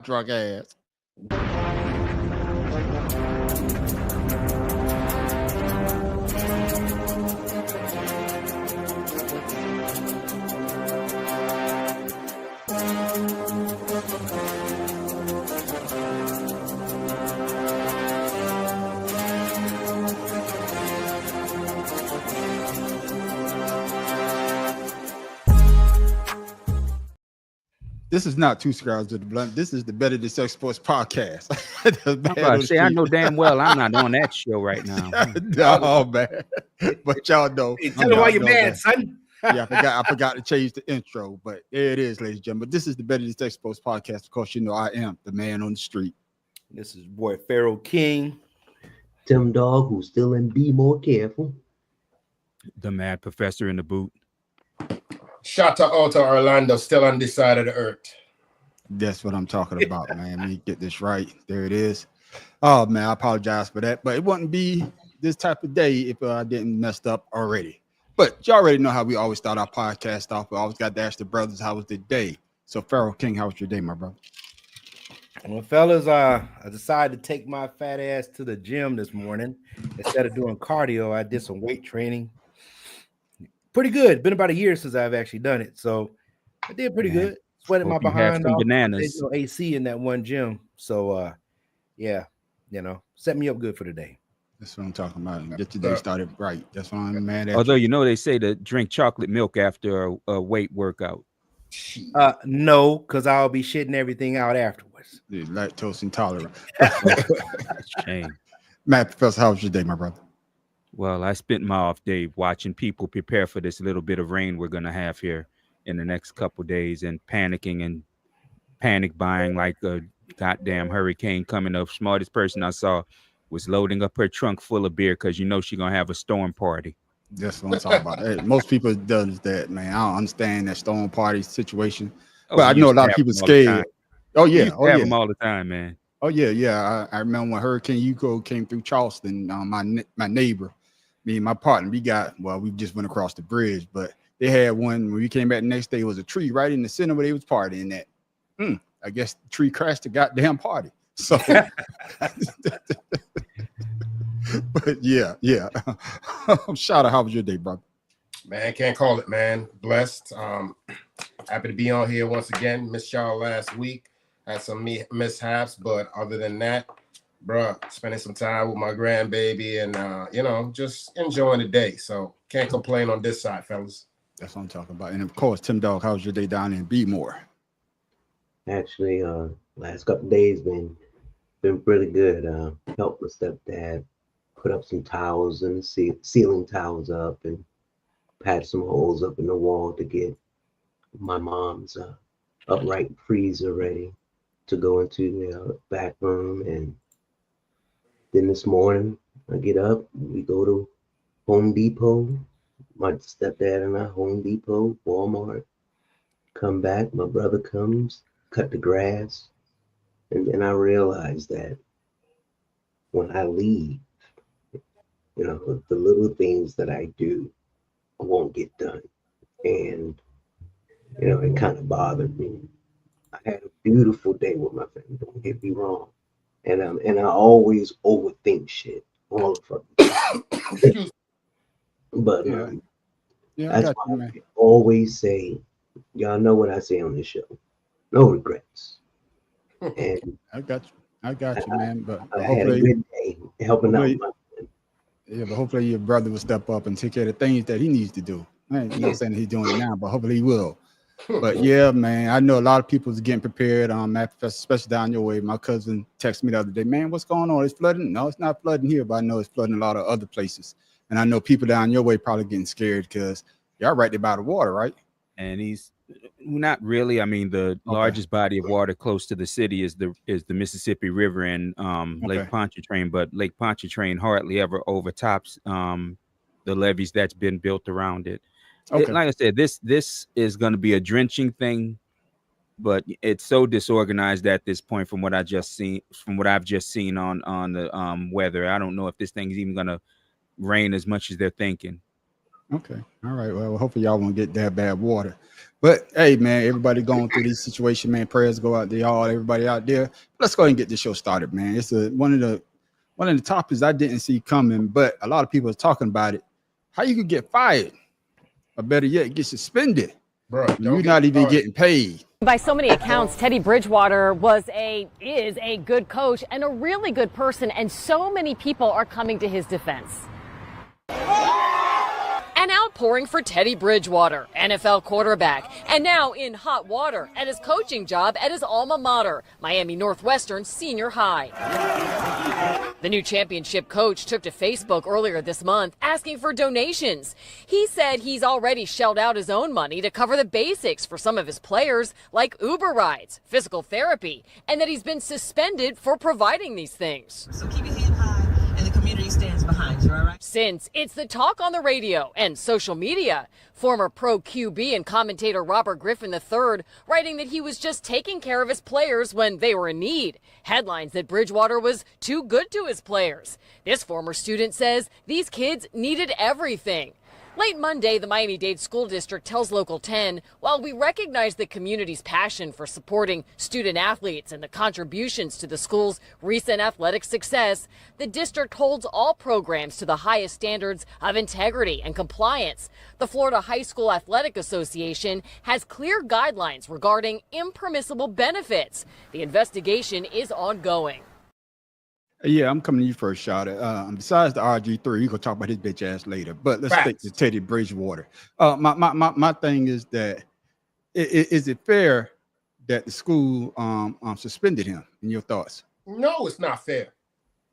drunk ass. This is not Two Cigars to the Blunt. This is the Better Than Sex Sports podcast. I'm about to say, I know damn well I'm not on that show right now. No, man. But y'all know. Hey, tell them why you're mad, son. Yeah, I forgot to change the intro, but there it is, ladies and gentlemen. This is the Better Than Sex Sports podcast. Of course, you know I am the man on the street. This is boy Pharaoh King. Tim Dog, who's still in Be More Careful. The mad professor in the boot. Shout out to Orlando, still on this side of the earth. That's what I'm talking about, man. Let me get this right. There it is. Oh, man, I apologize for that. But it wouldn't be this type of day if I didn't messed up already. But you already know how we always start our podcast off. We always got to ask the brothers, how was the day? So, Pharaoh King, how was your day, my brother? Well, fellas, I decided to take my fat ass to the gym this morning. Instead of doing cardio, I did some weight training. Pretty good. Been about a year since I've actually done it, so I did pretty good. Sweated my behind off. Bananas. There's no AC in that one gym, so yeah, set me up good for the day. That's what I'm talking about. Get your day started right. That's what I'm mad at. Although you know they say to drink chocolate milk after a weight workout. No, because I'll be shitting everything out afterwards. Dude, lactose intolerant. Shame. Matt, Professor, how was your day, my brother? Well, I spent my off day watching people prepare for this little bit of rain we're going to have here in the next couple days and panicking and panic buying like a goddamn hurricane coming up. Smartest person I saw was loading up her trunk full of beer because you know she's going to have a storm party. That's what I'm talking about. Hey, most people does that, man. I don't understand that storm party situation. Oh, But I know a lot of people scared. Oh, yeah. Have them all the time, man. Oh, yeah. I remember when Hurricane Hugo came through Charleston, my neighbor, me and my partner, we just went across the bridge, but they had one when we came back the next day. It was a tree right in the center where they was partying at. I guess the tree crashed the goddamn party. So, but yeah. Shout out, how was your day, brother? Man, can't call it, man. Blessed. Happy to be on here once again. Missed y'all last week. Had some mishaps, but other than that, bro, spending some time with my grandbaby and just enjoying the day. So can't complain on this side, fellas. That's what I'm talking about. And of course, Tim Dog, how's your day down in Be-More? Actually, last couple of days been pretty good. Helped my stepdad put up some towels and ceiling towels up and patch some holes up in the wall to get my mom's upright freezer ready to go into the back room. And then this morning I get up, we go to Home Depot, my stepdad and I, Home Depot, Walmart, come back, my brother comes, cut the grass, and then I realized that when I leave, the little things that I do won't get done. And, it kind of bothered me. I had a beautiful day with my family, don't get me wrong. And I always overthink shit all the fucking time. But that's why I always say, y'all know what I say on this show, no regrets. And I got you, man. But I had a good day helping out my friend. Yeah, but hopefully your brother will step up and take care of the things that he needs to do. I'm not saying he's doing it now, but hopefully he will. But yeah, man, I know a lot of people is getting prepared on Matt, especially down your way. My cousin texted me the other day, man, what's going on? It's flooding? No, it's not flooding here, but I know it's flooding a lot of other places. And I know people down your way probably getting scared because y'all right there by the water, right? And he's not really. I mean, the largest body of water close to the city is the Mississippi River and Lake Pontchartrain, but Lake Pontchartrain hardly ever overtops the levees that's been built around it. Like I said, this is going to be a drenching thing, but it's so disorganized at this point from what I've just seen on the weather. I don't know if this thing is even going to rain as much as they're thinking. Okay. All right. Well, hopefully y'all won't get that bad water. But hey, man, everybody going through this situation, man. Prayers go out there, all everybody out there. Let's go ahead and get this show started, man. It's one of the topics I didn't see coming, but a lot of people are talking about it. How you could get fired, or better yet, get suspended. Bro, You're not even getting paid. By so many accounts, Teddy Bridgewater is a good coach and a really good person, and so many people are coming to his defense. An outpouring for Teddy Bridgewater, NFL quarterback, and now in hot water at his coaching job at his alma mater, Miami Northwestern Senior High. The new championship coach took to Facebook earlier this month asking for donations. He said he's already shelled out his own money to cover the basics for some of his players, like Uber rides, physical therapy, and that he's been suspended for providing these things. So keep your head high and the community stands behind you, all right? Since it's the talk on the radio and social media, former pro QB and commentator Robert Griffin III writing that he was just taking care of his players when they were in need. Headlines that Bridgewater was too good to his players. This former student says these kids needed everything. Late Monday, the Miami-Dade School District tells Local 10, while we recognize the community's passion for supporting student athletes and the contributions to the school's recent athletic success, the district holds all programs to the highest standards of integrity and compliance. The Florida High School Athletic Association has clear guidelines regarding impermissible benefits. The investigation is ongoing. Yeah, I'm coming to you first, shot. Besides the RG3, you gonna talk about his bitch ass later. But let's stick to Teddy Bridgewater. My thing is that is it fair that the school suspended him? In your thoughts? No, it's not fair.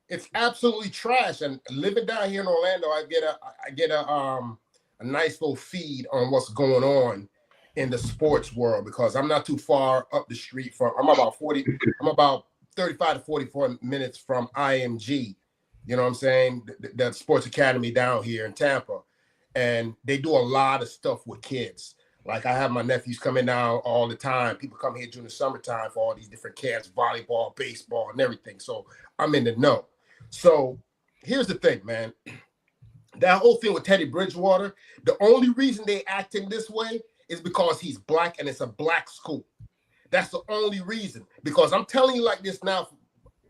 It's absolutely trash. And living down here in Orlando, I get a nice little feed on what's going on in the sports world because I'm not too far up the street from. I'm about 35 to 44 minutes from IMG, you know what I'm saying? The sports academy down here in Tampa. And they do a lot of stuff with kids. Like I have my nephews coming down all the time. People come here during the summertime for all these different camps, volleyball, baseball, and everything. So I'm in the know. So here's the thing, man. That whole thing with Teddy Bridgewater, the only reason they acting this way is because he's black and it's a black school. That's the only reason. Because I'm telling you like this now,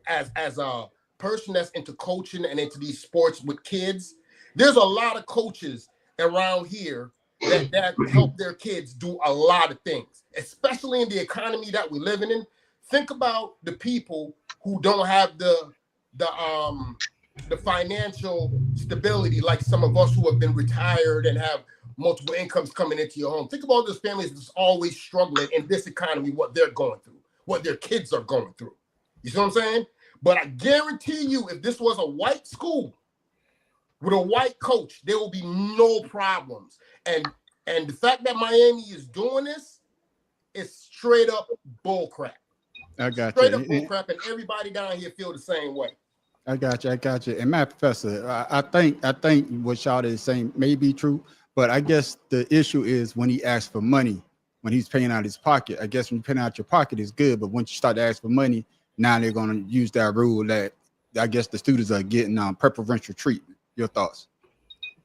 as a person that's into coaching and into these sports with kids, there's a lot of coaches around here that help their kids do a lot of things, especially in the economy that we're living in. Think about the people who don't have the financial stability like some of us who have been retired and have multiple incomes coming into your home. Think about those families that's always struggling in this economy, what they're going through, what their kids are going through. You see what I'm saying? But I guarantee you, if this was a white school with a white coach, there will be no problems. And the fact that Miami is doing this is straight up bull crap. I got straight you. Up bull crap, and everybody down here feel the same way. I got you. And Matt Professor, I think what Shawty is saying may be true. But I guess the issue is when he asks for money, when he's paying out his pocket. I guess when you're paying out your pocket is good, but once you start to ask for money, now they're going to use that rule that I guess the students are getting preferential treatment. Your thoughts?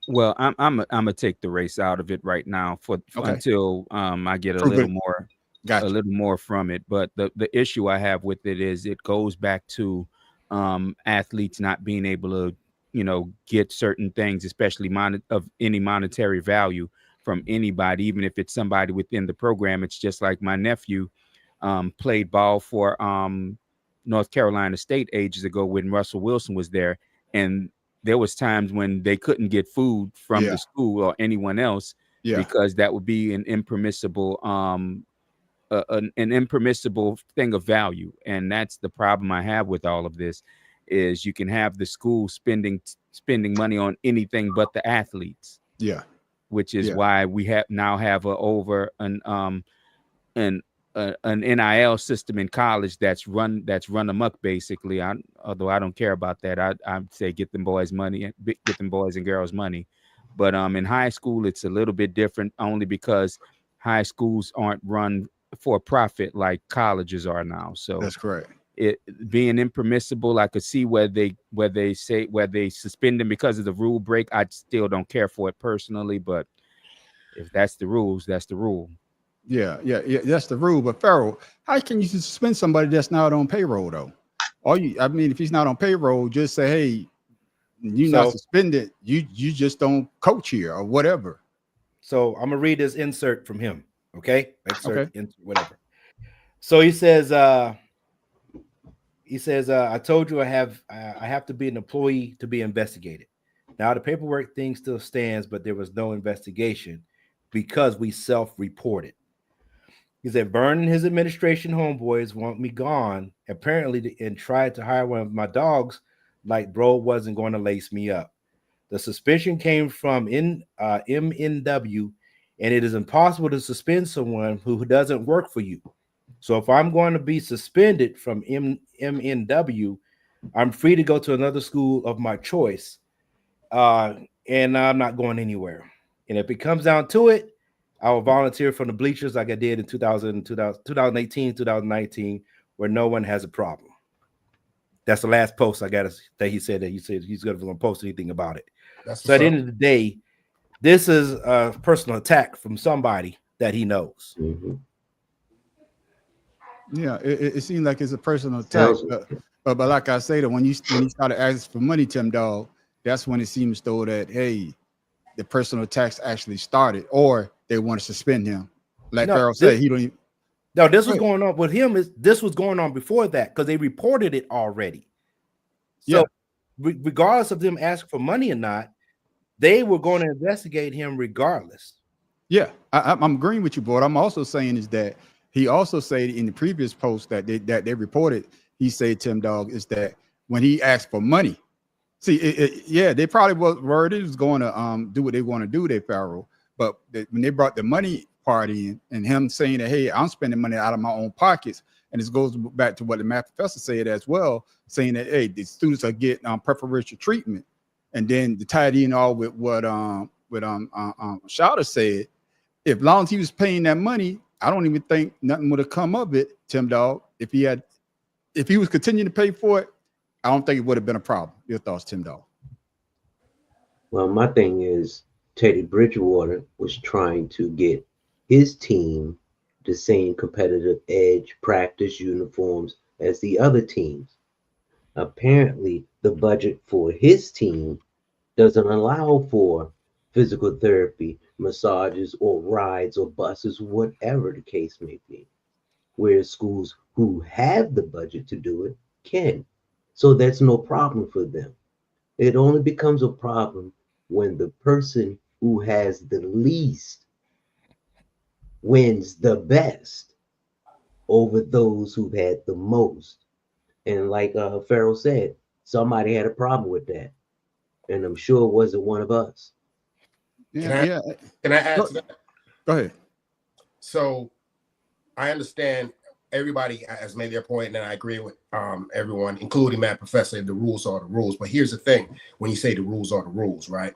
Well, I'm gonna take the race out of it right now until I get a little more from it. But the issue I have with it is it goes back to athletes not being able to get certain things, especially of any monetary value from anybody, even if it's somebody within the program. It's just like my nephew played ball for North Carolina State ages ago when Russell Wilson was there. And there was times when they couldn't get food from the school or anyone else because that would be an impermissible an impermissible thing of value. And that's the problem I have with all of this. Is you can have the school spending money on anything but the athletes. Yeah. Which is why we have an NIL system in college that's run amok basically. Although I don't care about that. I'd say get them boys money, get them boys and girls money. But in high school it's a little bit different only because high schools aren't run for profit like colleges are now. So that's correct. It being impermissible, I could see where they suspend them because of the rule break. I still don't care for it personally, but if that's the rules, that's the rule. Yeah, that's the rule. But Farrell, how can you suspend somebody that's not on payroll though? I mean, if he's not on payroll, just say, hey, you're not suspended. You just don't coach here or whatever. So I'm gonna read this insert from him. Okay, whatever. So he says, I told you I have to be an employee to be investigated. Now the paperwork thing still stands, but there was no investigation because we self-reported. He said, Vern and his administration homeboys want me gone, apparently, and tried to hire one of my dogs, like bro wasn't going to lace me up. The suspension came from MNW, and it is impossible to suspend someone who doesn't work for you. So if I'm going to be suspended from MNW, I'm free to go to another school of my choice, and I'm not going anywhere. And if it comes down to it, I will volunteer from the bleachers like I did in 2018, 2019, where no one has a problem. That's the last post I got that he said he's going to post anything about it. So at the end of the day, this is a personal attack from somebody that he knows. Mm-hmm. Yeah, it seems like it's a personal attack. But like I say, that when you started asking for money, Tim Dog, that's when it seems though that, hey, the personal attacks actually started, or they want to suspend him. Like Farrell said, he don't even. No, this was going on with him. This was going on before that because they reported it already. So regardless of them asking for money or not, they were going to investigate him regardless. Yeah, I'm agreeing with you, but I'm also saying is that he also said in the previous post that they reported, he said, Tim Dog, is that when he asked for money, they probably was going to do what they want to do, they Farrell. But when they brought the money part in, and him saying that, hey, I'm spending money out of my own pockets, and this goes back to what the math professor said as well, saying that, hey, the students are getting preferential treatment, and then the tied in all with what Shouter said. If long as he was paying that money, I don't even think nothing would have come of it, Tim Dog. If he was continuing to pay for it, I don't think it would have been a problem. Your thoughts, Tim Dog? Well, my thing is Teddy Bridgewater was trying to get his team the same competitive edge, practice uniforms as the other teams. Apparently, the budget for his team doesn't allow for physical therapy, massages, or rides, or buses, whatever the case may be. Whereas schools who have the budget to do it can. So that's no problem for them. It only becomes a problem when the person who has the least wins the best over those who've had the most. And like Farrell said, somebody had a problem with that. And I'm sure it wasn't one of us. Can I add to that? Go ahead. So I understand everybody has made their point, and I agree with everyone, including Matt Professor, the rules are the rules. But here's the thing, when you say the rules are the rules, right?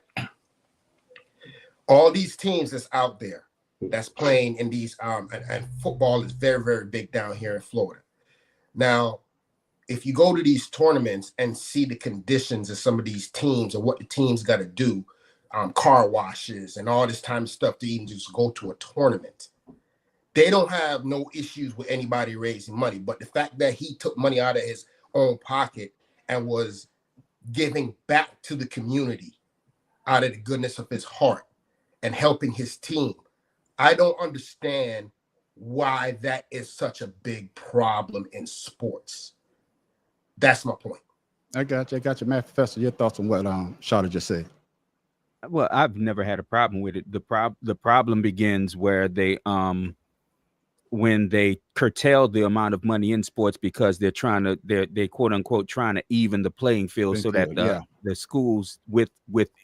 All these teams that's out there that's playing in these, and football is very, very big down here in Florida. Now, if you go to these tournaments and see the conditions of some of these teams and what the teams got to do, car washes and all this time of stuff to even just go to a tournament, they don't have no issues with anybody raising money. But the fact that he took money out of his own pocket and was giving back to the community out of the goodness of his heart and helping his team, I don't understand why that is such a big problem in sports. That's my point. I got you. Matt Professor, your thoughts on what Shouter just said? Well, I've never had a problem with it. The problem begins where they when they curtail the amount of money in sports because they're quote unquote trying to even the playing field so that the schools with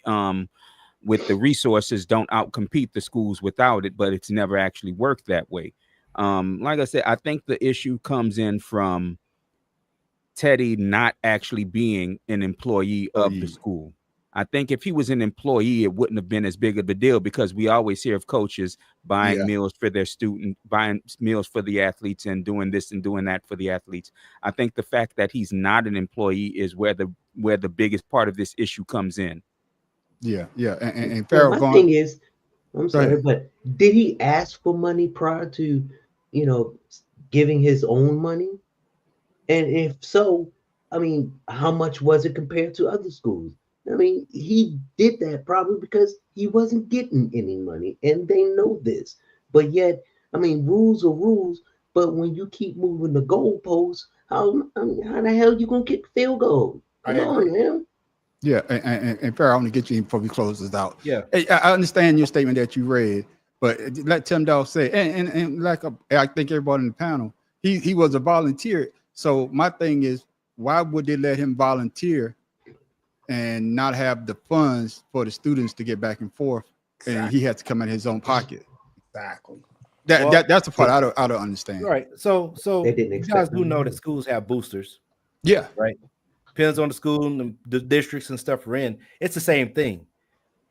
the resources don't outcompete the schools without it, but it's never actually worked that way. Like I said, I think the issue comes in from Teddy not actually being an employee of the school. I think if he was an employee, it wouldn't have been as big of a deal because we always hear of coaches buying meals for their student, buying meals for the athletes and doing this and doing that for the athletes. I think the fact that he's not an employee is where the biggest part of this issue comes in. Yeah. And Farrell, my thing is, I'm Go sorry, ahead. but did he ask for money prior to, you know, giving his own money? And if so, I mean, how much was it compared to other schools? I mean, he did that probably because he wasn't getting any money, and they know this. But yet, I mean, rules are rules. But when you keep moving the goalposts, I mean, how the hell you gonna kick field goal? I Come agree. on, man. Yeah, and Farrah, I want to get you before we close this out. Yeah. Hey, I understand your statement that you read, but let Tim Dawg say, and like I think everybody in the panel, he was a volunteer. So my thing is, why would they let him volunteer and not have the funds for the students to get back and forth, and he had to come out of his own pocket? Exactly. That's the part I don't understand. Right. So They didn't you guys expect do them to know do that it. schools have boosters. Yeah, Right. Depends on the school and the districts and stuff we're in. It's the same thing.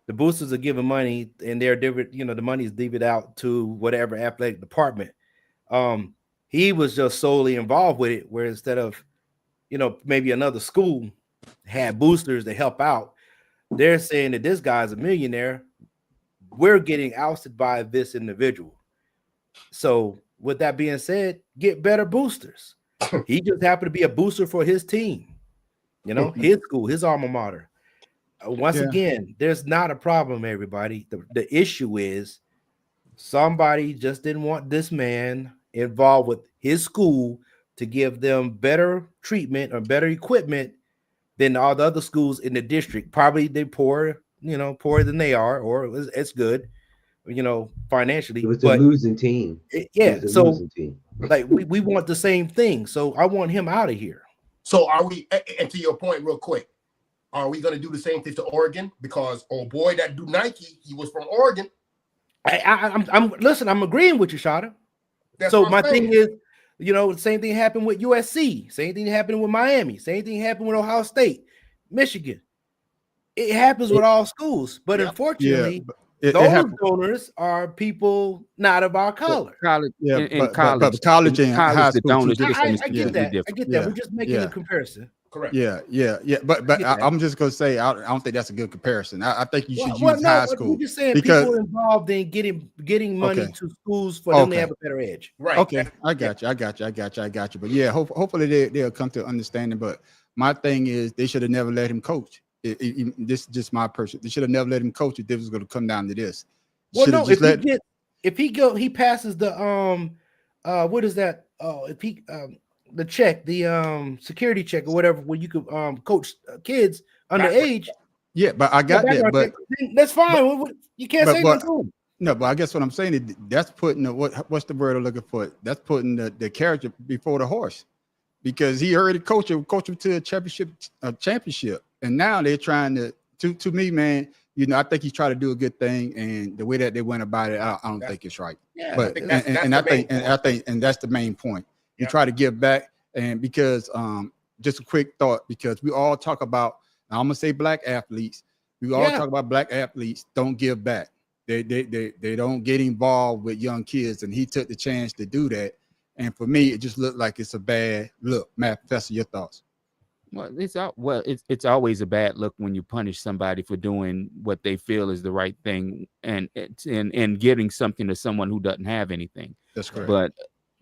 The boosters are giving money, and they're different. You know, the money is divvied out to whatever athletic department. He was just solely involved with it, where instead of, you know, maybe another school had boosters to help out, they're saying that this guy's a millionaire. We're getting ousted by this individual. So, with that being said, get better boosters. He just happened to be a booster for his team. You know, his school, his alma mater. Once Yeah. again, there's not a problem, everybody. The issue is somebody just didn't want this man involved with his school to give them better treatment or better equipment than all the other schools in the district. Probably they're poor, you know, poorer than they are, or it's good, you know, financially. It was a But losing team. yeah, It was a so losing team. like we want the same thing. So I want him out of here. So are we, and to your point real quick, are we going to do the same thing to Oregon? Because oh boy, that dude Nike, he was from Oregon. I'm listen, I'm agreeing with you, Shada. That's So what I'm my saying. thing is, you know, the same thing happened with USC, same thing happened with Miami, same thing happened with Ohio State, Michigan. It happens with all schools, but Yep. unfortunately, it those happened. donors are people not of our color. College, Yeah, in but college, college in and college, high the school, donors two system I is get completely that. I different. get that. Yeah, We're just making yeah. a comparison. Correct. Yeah. But get that. I'm just gonna say I don't think that's a good comparison. I think you should Well, use no, high but school we're just saying because people involved in getting money Okay. to schools for them to Okay. have a better edge. Right. okay, I got you. But yeah, hopefully they'll come to understanding. But my thing is they should have never let him coach. This is just my person. They should have never let him coach if this was going to come down to this. Well, Should no, have just let. if he passes the what is that? Oh, if he the check, the security check or whatever, where you could coach kids underage. Yeah, but I got that. background But check, then that's fine. You can't say but nothing to him. no, but I guess what I'm saying is that's putting what's the word I'm looking for? That's putting the character before the horse, because he already coached him to a championship, and now they're trying to me, man. You know, I think he's trying to do a good thing, and the way that they went about it, I don't think it's right. Yeah, But think that's and that's the main point. You Yeah. try to give back, and because just a quick thought, because we all talk about, now I'm gonna say black athletes. We all Yeah. talk about black athletes don't give back. They don't get involved with young kids, and he took the chance to do that. And for me, it just looked like it's a bad look. Matt, Professor, your thoughts? Well, it's always a bad look when you punish somebody for doing what they feel is the right thing and giving something to someone who doesn't have anything. That's correct.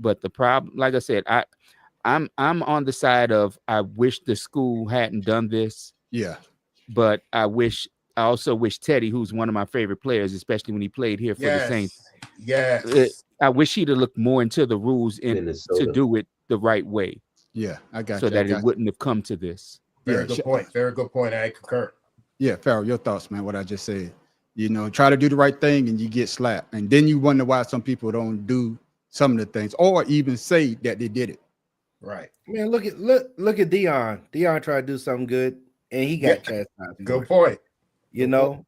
But the problem, like I said, I'm on the side of I wish the school hadn't done this, Yeah, but I also wish Teddy, who's one of my favorite players, especially when he played here for the Saints, Yes. I wish he'd have looked more into the rules and to Minnesota. do it the right way, yeah, I got so you. that it wouldn't have come to this. Very Yeah, good point. Very good point. I concur. Yeah, Farrell, your thoughts, man, what I just said. You know, try to do the right thing and you get slapped. And then you wonder why some people don't do some of the things or even say that they did it. Right. Man, look at Dion. Dion tried to do something good, and he got chastised. for Good it. point. You know,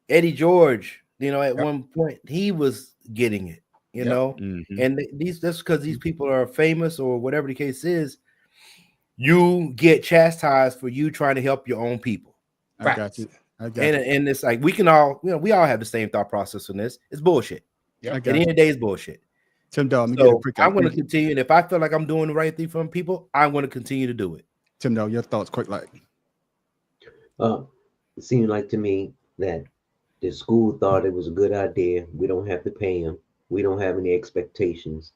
Eddie George. You know, at Yep. one point he was getting it. You Yep. know, Mhm. and that's because these people are famous or whatever the case is. You get chastised for you trying to help your own people, I got you. I got you. and it's like we all have the same thought process on this. It's bullshit. I At got the you. end of the day, it's bullshit. Tim Dawg, let me get a So quick. I'm going to continue, and if I feel like I'm doing the right thing for people, I'm going to continue to do it. Tim Dawg, your thoughts, quick, like. It seemed like to me that His school thought it was a good idea. We don't have to pay him. We don't have any expectations.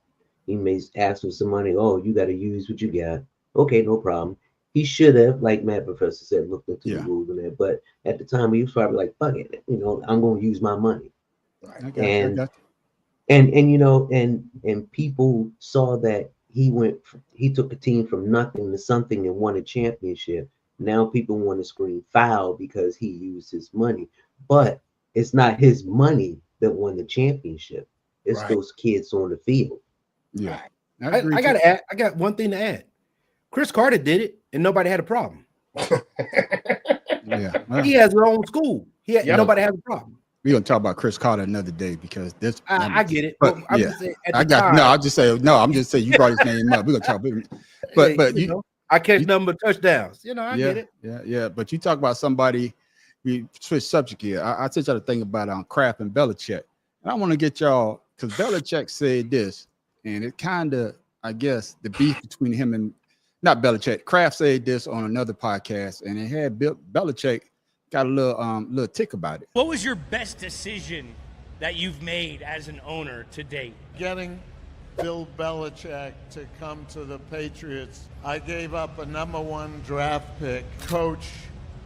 He may ask for some money. Oh, you got to use what you got. Okay, no problem. He should have, like Matt Professor said, looked into the rules and that. But at the time, he was probably like, "Fuck it, I'm going to use my money." Right. And people saw that he took a team from nothing to something and won a championship. Now people want to scream foul because he used his money, but it's not his money that won the championship. It's those kids on the field. Yeah, I got one thing to add. Chris Carter did it, and nobody had a problem. Yeah, he has his own school. Nobody has a problem. We're gonna talk about Chris Carter another day because this. I get it, but I'm just saying, I'm just saying you brought his name up. We're gonna talk, but I catch number touchdowns. I get it. Yeah. But you talk about somebody. We switch subject here. I said y'all to think about Kraft and Belichick, and I want to get y'all because Belichick said this, and it kind of, I guess, the beef between him and not Belichick. Kraft said this on another podcast, and it had Belichick got a little tick about it. What was your best decision that you've made as an owner to date? Getting Bill Belichick to come to the Patriots. I gave up a #1 draft pick, coach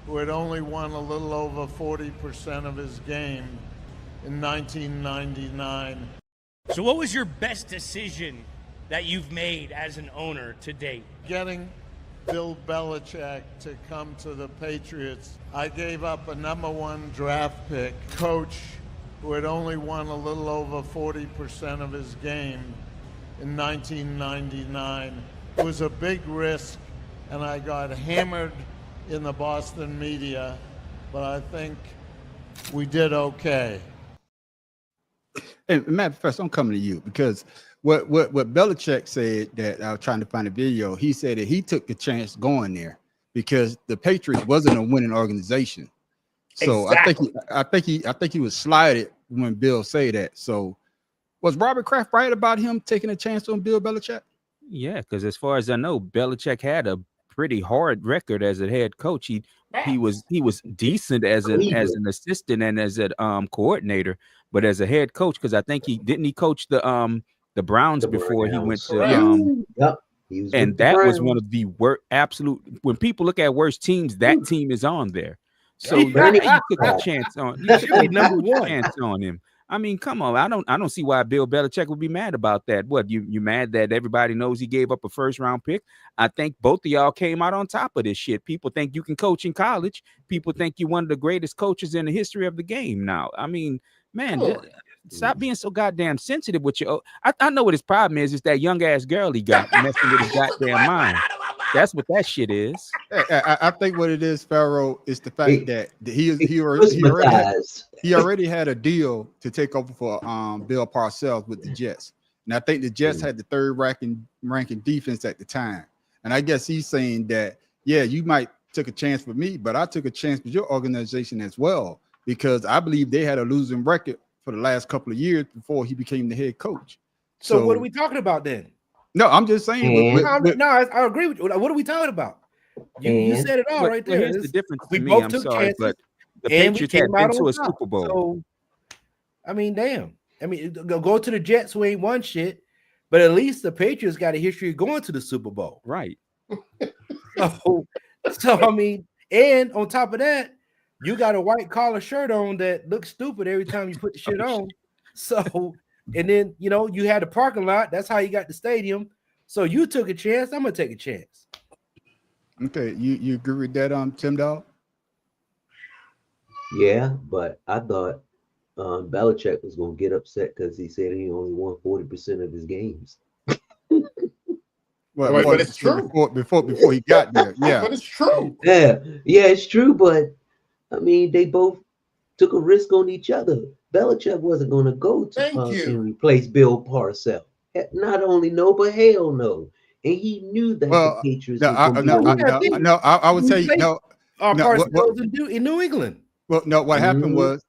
who had only won a little over 40% of his game in 1999. So what was your best decision that you've made as an owner to date? Getting Bill Belichick to come to the Patriots. I gave up a #1 draft pick, coach who had only won a little over 40% of his game in 1999. It was a big risk, and I got hammered in the Boston media, but I think we did okay. And Matt, first, I'm coming to you because what Belichick said, that I was trying to find a video, he said that he took the chance going there because the Patriots wasn't a winning organization. So exactly. I think he was slighted when Bill said that. So was Robert Kraft right about him taking a chance on Bill Belichick? Yeah, because as far as I know, Belichick had a pretty hard record as a head coach. He was decent as an assistant and as a coordinator, but as a head coach, because I think he coach the Browns before he went to and that was one of the absolute, when people look at worst teams, that team is on there. So you took a chance on him. I mean, come on. I don't see why Bill Belichick would be mad about that. What, you mad that everybody knows he gave up a first-round pick? I think both of y'all came out on top of this shit. People think you can coach in college. People think you're one of the greatest coaches in the history of the game now. I mean, man, stop being so goddamn sensitive with your. I know what his problem is. It's that young ass girl he got messing with his goddamn mind. That's what that shit is. I think what it is, Pharaoh, is the fact that he already had a deal to take over for Bill Parcells with the Jets, and I think the Jets had the third ranking defense at the time. And I guess he's saying that, yeah, you might took a chance with me, but I took a chance with your organization as well, because I believe they had a losing record for the last couple of years before he became the head coach. So what are we talking about then? No, I'm just saying. I agree with you. What are we talking about? You said it all right there. Here's the difference. We both took chances, but the Patriots had been to a Super Bowl. So, I mean, damn. I mean, go to the Jets who ain't won shit, but at least the Patriots got a history of going to the Super Bowl. Right. So I mean, and on top of that, you got a white collar shirt on that looks stupid every time you put the shit on. So, and then you had the parking lot. That's how you got the stadium. So you took a chance. I'm gonna take a chance. Okay, you agree with that, Tim Dog? Yeah, but I thought Belichick was gonna get upset because he said he only won 40% of his games. Well, but it's true. Before he got there, yeah. But it's true. Yeah, it's true. But I mean, they both took a risk on each other. Belichick wasn't going to go to and replace Bill Parcells. Not only no, but hell no. And he knew that the Patriots. I would say no. Parcells in New England. Well, no. What happened was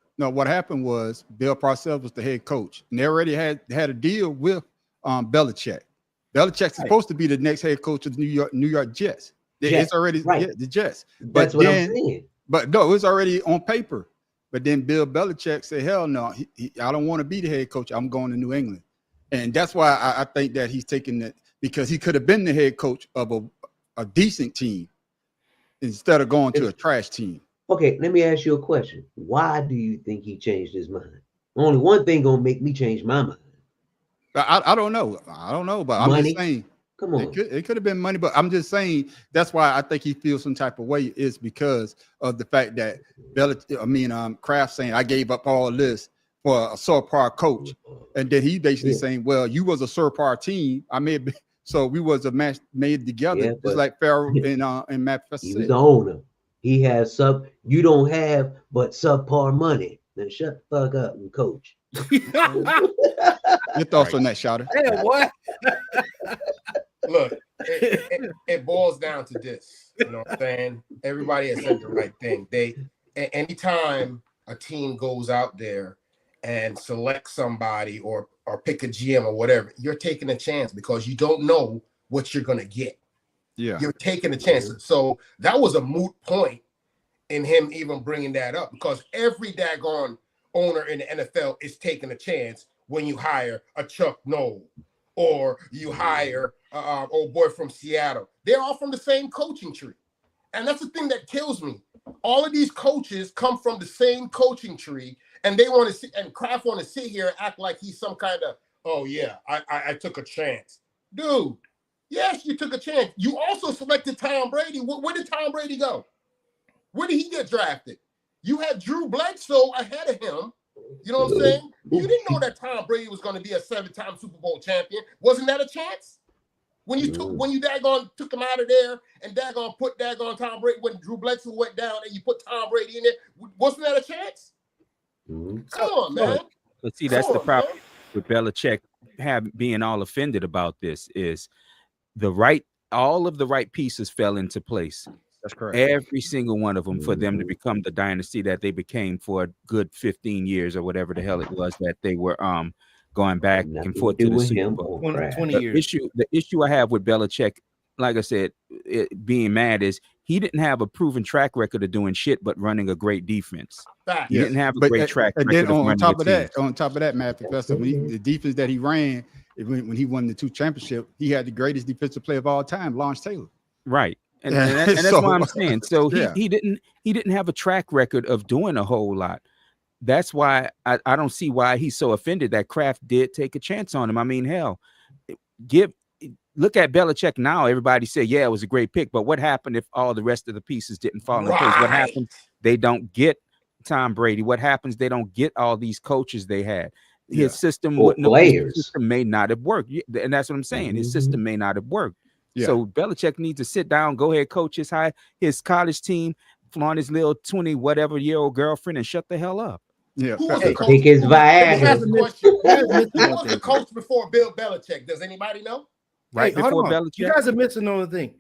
Bill Parcells was the head coach, and they already had a deal with Belichick. Belichick's supposed to be the next head coach of the New York Jets. It's already the Jets. That's what I'm saying. But no, it was already on paper. But then Bill Belichick said, hell no, I don't want to be the head coach. I'm going to New England. And that's why I think that he's taking that, because he could have been the head coach of a decent team instead of going to a trash team. Okay, let me ask you a question. Why do you think he changed his mind? Only one thing gonna make me change my mind. I don't know. I don't know, but Money? I'm just saying. Come on. It could have been money, but I'm just saying that's why I think he feels some type of way is because of the fact that Kraft saying I gave up all this for a subpar coach, and then he basically saying, well, you was a subpar team. I may have been, so we was a match made together, just like Pharaoh and Matt Professor said. He was the owner. He has you don't have but subpar money. Then shut the fuck up and coach. Your thoughts on that, Shouter? Hey, what? Look, it boils down to this. You know what I'm saying? Everybody has said the right thing. Anytime a team goes out there and select somebody or pick a GM or whatever, you're taking a chance because you don't know what you're gonna get. Yeah, you're taking a chance. So that was a moot point in him even bringing that up, because every daggone owner in the NFL is taking a chance when you hire a Chuck Noll or you hire old boy from Seattle. They're all from the same coaching tree. And that's the thing that kills me. All of these coaches come from the same coaching tree, and they want to see, and Kraft want to sit here and act like he's some kind of, oh yeah, I took a chance. Dude, yes, you took a chance. You also selected Tom Brady. Where did Tom Brady go? Where did he get drafted? You had Drew Bledsoe ahead of him. You know what I'm saying? You didn't know that Tom Brady was going to be a 7-time Super Bowl champion. Wasn't that a chance? When you daggone took him out of there and daggone put daggone Tom Brady, when Drew Bledsoe went down and you put Tom Brady in there, wasn't that a chance? Come on, man. But see, that's the problem with Belichick being all offended about this is all of the right pieces fell into place. That's correct. Every single one of them for them to become the dynasty that they became for a good 15 years or whatever the hell it was that they were going back and forth to the Super Bowl. 20 years. The issue I have with Belichick, like I said, being mad is he didn't have a proven track record of doing shit but running a great defense. He didn't have a great track record. And then on top of that, Matt Professor, the defense that he ran when he won the 2 championships, he had the greatest defensive player of all time, Lawrence Taylor. Right. And that's what I'm saying. So he didn't have a track record of doing a whole lot. That's why I don't see why he's so offended that Kraft did take a chance on him. I mean, hell, look at Belichick now. Everybody say, yeah, it was a great pick. But what happened if all the rest of the pieces didn't fall in place? What happened? They don't get Tom Brady. What happens? They don't get all these coaches they had. His system may not have worked. And that's what I'm saying. His system may not have worked. Yeah. So Belichick needs to sit down, go ahead, coach his college team, flaunt his little 20-whatever-year-old girlfriend, and shut the hell up. Yeah, take his Viagra. Who was the coach before Bill Belichick? Does anybody know? Right before Belichick. You guys are missing another thing.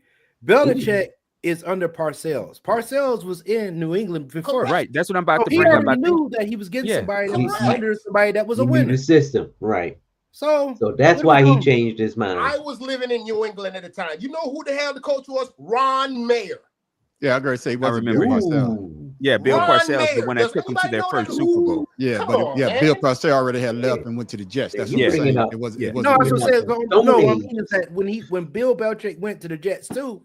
Belichick is under Parcells. Parcells was in New England before. Right. That's what I'm about to bring up. He already up. knew that he was getting somebody that was under somebody that was a winner. The system, right? So that's why he changed his mind. I was living in New England at the time. You know who the hell the coach was? Ron Mayer. Yeah, I gotta say, I remember Parcells. Yeah, Bill Parcells, the one that took him to their first Super Bowl. Yeah, Bill Parcells already had left and went to the Jets. That's what I'm saying. It wasn't. No, I was saying. No, I mean is that when Bill Belichick went to the Jets too,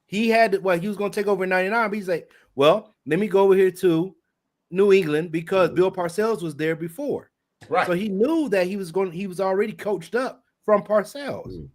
he had he was going to take over in '99. But he's like, well, let me go over here to New England because Bill Parcells was there before. Right. So he knew that he was already coached up from Parcells.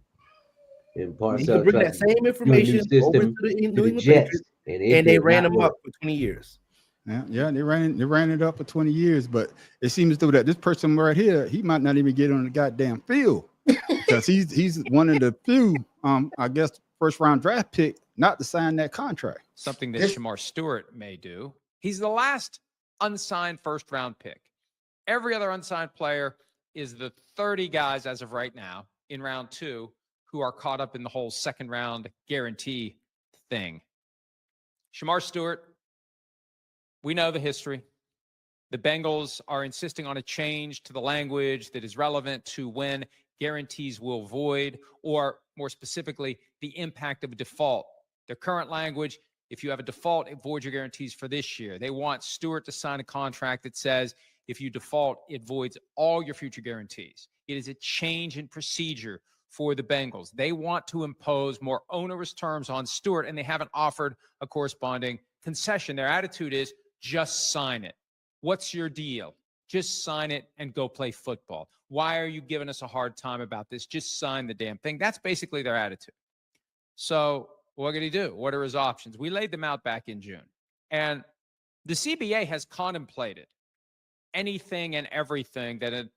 And Parcells he could bring that same information over to the New England Patriots, and they ran him up for 20 years. Yeah, they ran it up for 20 years, but it seems though that this person right here, he might not even get on the goddamn field because he's one of the few, I guess, first round draft pick not to sign that contract. Something that Shamar Stewart may do. He's the last unsigned first round pick. Every other unsigned player is the 30 guys as of right now in round 2 who are caught up in the whole second round guarantee thing. Shamar Stewart, we know the history. The Bengals are insisting on a change to the language that is relevant to when guarantees will void, or more specifically, the impact of a default. Their current language if you have a default, it voids your guarantees for this year. They want Stewart to sign a contract that says if you default, it voids all your future guarantees. It is a change in procedure for the Bengals. They want to impose more onerous terms on Stewart, and they haven't offered a corresponding concession. Their attitude is just sign it. What's your deal? Just sign it and go play football. Why are you giving us a hard time about this? Just sign the damn thing. That's basically their attitude. So what could he do? What are his options? We laid them out back in June. And the CBA has contemplated anything and everything that an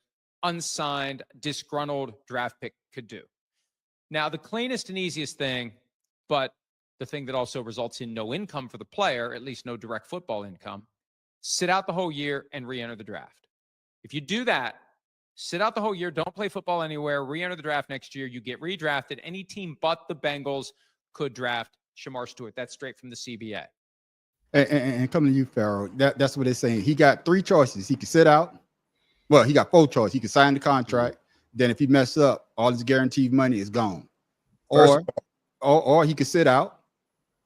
unsigned, disgruntled draft pick could do. Now, the cleanest and easiest thing, but the thing that also results in no income for the player, at least no direct football income, sit out the whole year and re-enter the draft. If you do that, sit out the whole year, don't play football anywhere, re-enter the draft next year, you get redrafted. Any team but the Bengals could draft Shemar Stewart. That's straight from the CBA. And coming to you, Farrell, that's what they're saying. He got 3 choices. He could sit out. Well, he got 4 choices. He could sign the contract. Then if he messes up, all his guaranteed money is gone. Or he could sit out.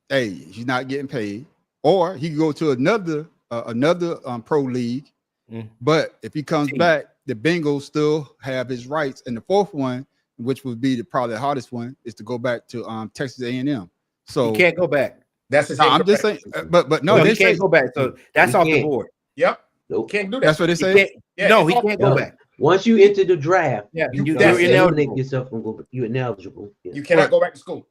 Hey, he's not getting paid. Or he could go to another pro league. But if he comes back, the Bengals still have his rights. And the 4th one, which would be probably the hardest one, is to go back to Texas A&M. So he can't go back. That's his. I'm just saying, but no, he can't go back. So that's off the board. Yep. Nope. Can't do that. That's what they say. No, he can't go back. Once you enter the draft, Yeah, you that's eliminate yourself from go. You're ineligible. Yeah. You cannot go back to school.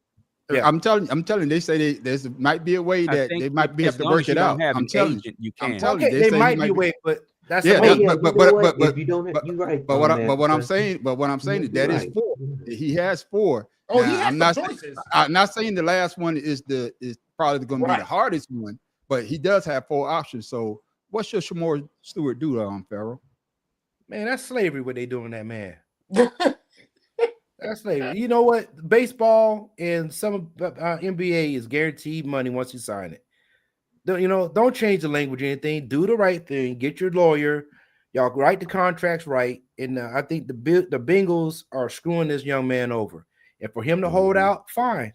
Yeah. I'm telling. They say there's might be a way that they might be able to work it out. I'm telling you. You can. Okay, they might be a way, but that's yeah. But you don't have, you're right. But what I'm saying is that is 4. He has 4. Oh, now, he has I'm not. choices. I'm not saying the last one is probably going to be Right. the hardest one, but he does have 4 options. So what should Shemar Stewart do, Farrell? Man, that's slavery what they doing that man. That's slavery. You know what? Baseball and some NBA is guaranteed money once you sign it. Don't change the language or anything. Do the right thing. Get your lawyer. Y'all write the contracts right. And I think the Bengals are screwing this young man over. And for him to hold out, fine.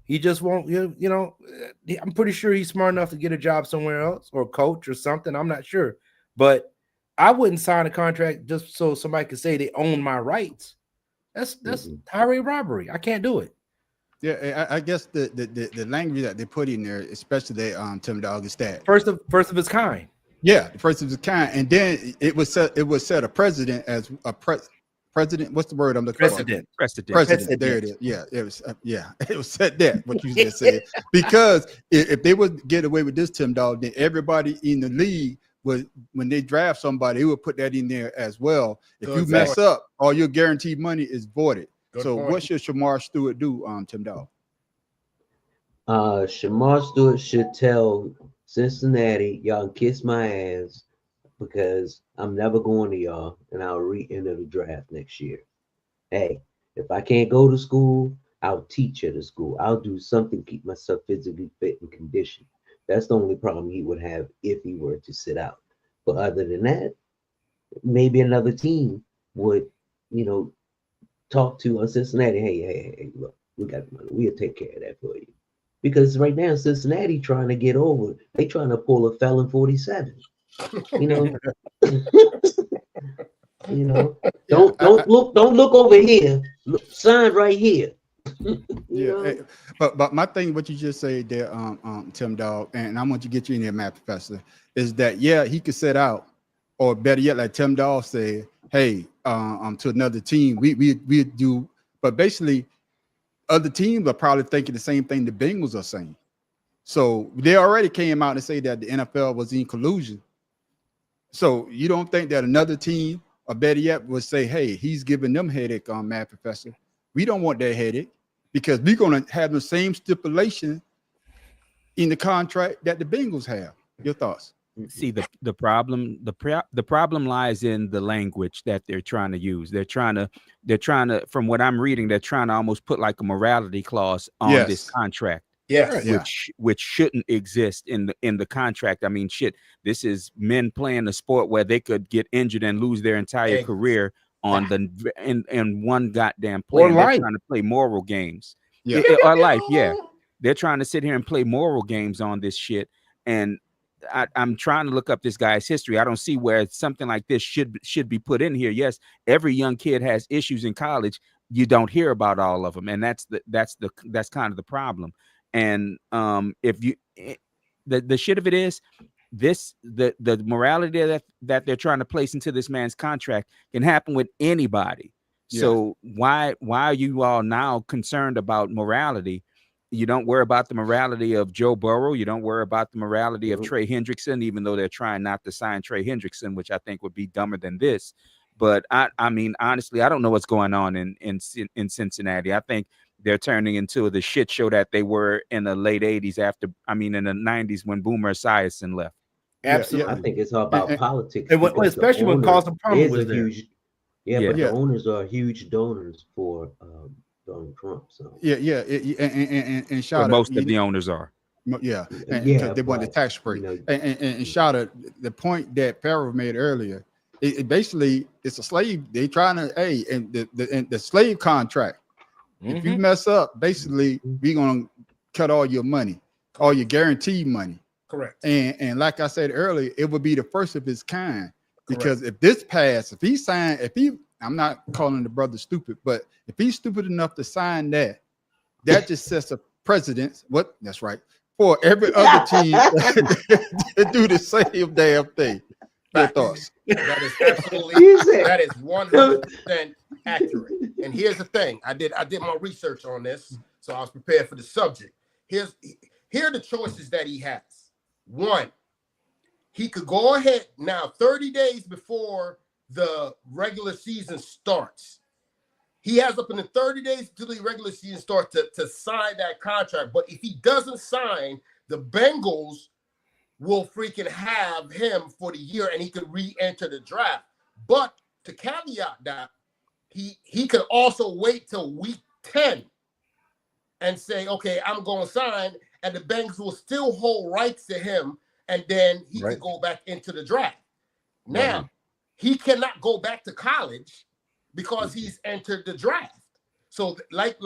He just won't. I'm pretty sure he's smart enough to get a job somewhere else or coach or something. I'm not sure, but I wouldn't sign a contract just so somebody could say they own my rights. That's highway robbery. I can't do it. Yeah, I guess the language that they put in there, especially Tim Dog, is that first of its kind. Yeah, the first of its kind, and then it was set a president as a president. What's the word I'm looking for? President. There it is. Yeah, it was. It was set that. What you just said. Because if they would get away with this, Tim Dog, then everybody in the league would, when they draft somebody, they would put that in there as well. If you mess up, all your guaranteed money is voided. What should Shemar Stewart do, Tim Dog? Shemar Stewart should tell Cincinnati, y'all kiss my ass because I'm never going to y'all, and I'll re-enter the draft next year. Hey, if I can't go to school, I'll teach at the school. I'll do something to keep myself physically fit and conditioned. That's the only problem he would have if he were to sit out. But other than that, maybe another team would, talk to Cincinnati. Hey, look, we got money. We'll take care of that for you. Because right now, Cincinnati trying to get over. They trying to pull a felon 47. Don't look over here. Look, sign right here. But my thing, what you just said there, Tim Dog, and I want you to get you in there, Matt Professor, is that he could set out, or better yet, like Tim Dog said, hey, to another team, we do, but basically, other teams are probably thinking the same thing the Bengals are saying. So they already came out and say that the NFL was in collusion. So you don't think that another team, or better yet, would say, hey, he's giving them headache on Matt Professor. We don't want that headache because we're going to have the same stipulation in the contract that the Bengals have. Your thoughts? See, the problem lies in the language that they're trying to use. They're trying to, from what I'm reading, they're trying to almost put like a morality clause on this contract. Which shouldn't exist in the contract. I mean, this is men playing a sport where they could get injured and lose their entire career on in one goddamn play. They're trying to play moral games. Or life, they're trying to sit here and play moral games on this shit. And I'm trying to look up this guy's history. I don't see where something like this should be put in here. Yes, every young kid has issues in college. You don't hear about all of them, and that's kind of the problem. And if you the shit of it is this, the morality that they're trying to place into this man's contract can happen with anybody. Yeah. So why are you all now concerned about morality? You don't worry about the morality of Joe Burrow. You don't worry about the morality of Trey Hendrickson, even though they're trying not to sign Trey Hendrickson, which I think would be dumber than this. But I mean, honestly, I don't know what's going on in Cincinnati. I think they're turning into the shit show that they were in the late 80s in the 90s when Boomer Esiason left. Absolutely. I think it's all about politics. And especially when Carson Palmer was there. But the owners are huge donors for Donald Trump. So and shout out, most of the owners are. Because they want the tax free. And shout out the point that Farrell made earlier. It basically it's a slave. They trying to and the slave contract. If you mess up, basically we're gonna cut all your money, all your guaranteed money. Correct. And like I said earlier, it would be the first of its kind. Because if this passed, I'm not calling the brother stupid, but if he's stupid enough to sign that just sets a precedent. That's right. For every other team to do the same damn thing. Your thoughts? That is absolutely, that is 100% accurate. And here's the thing. I did my research on this, so I was prepared for the subject. Here are the choices that he has. One, he could go ahead now 30 days before the regular season starts. He has up in the 30 days until the regular season starts to sign that contract. But if he doesn't sign, the Bengals will freaking have him for the year and he could re-enter the draft. But to caveat that, he could also wait till week 10 and say, okay, I'm going to sign, and the Bengals will still hold rights to him, and then he could go back into the draft. Now, he cannot go back to college because he's entered the draft. So like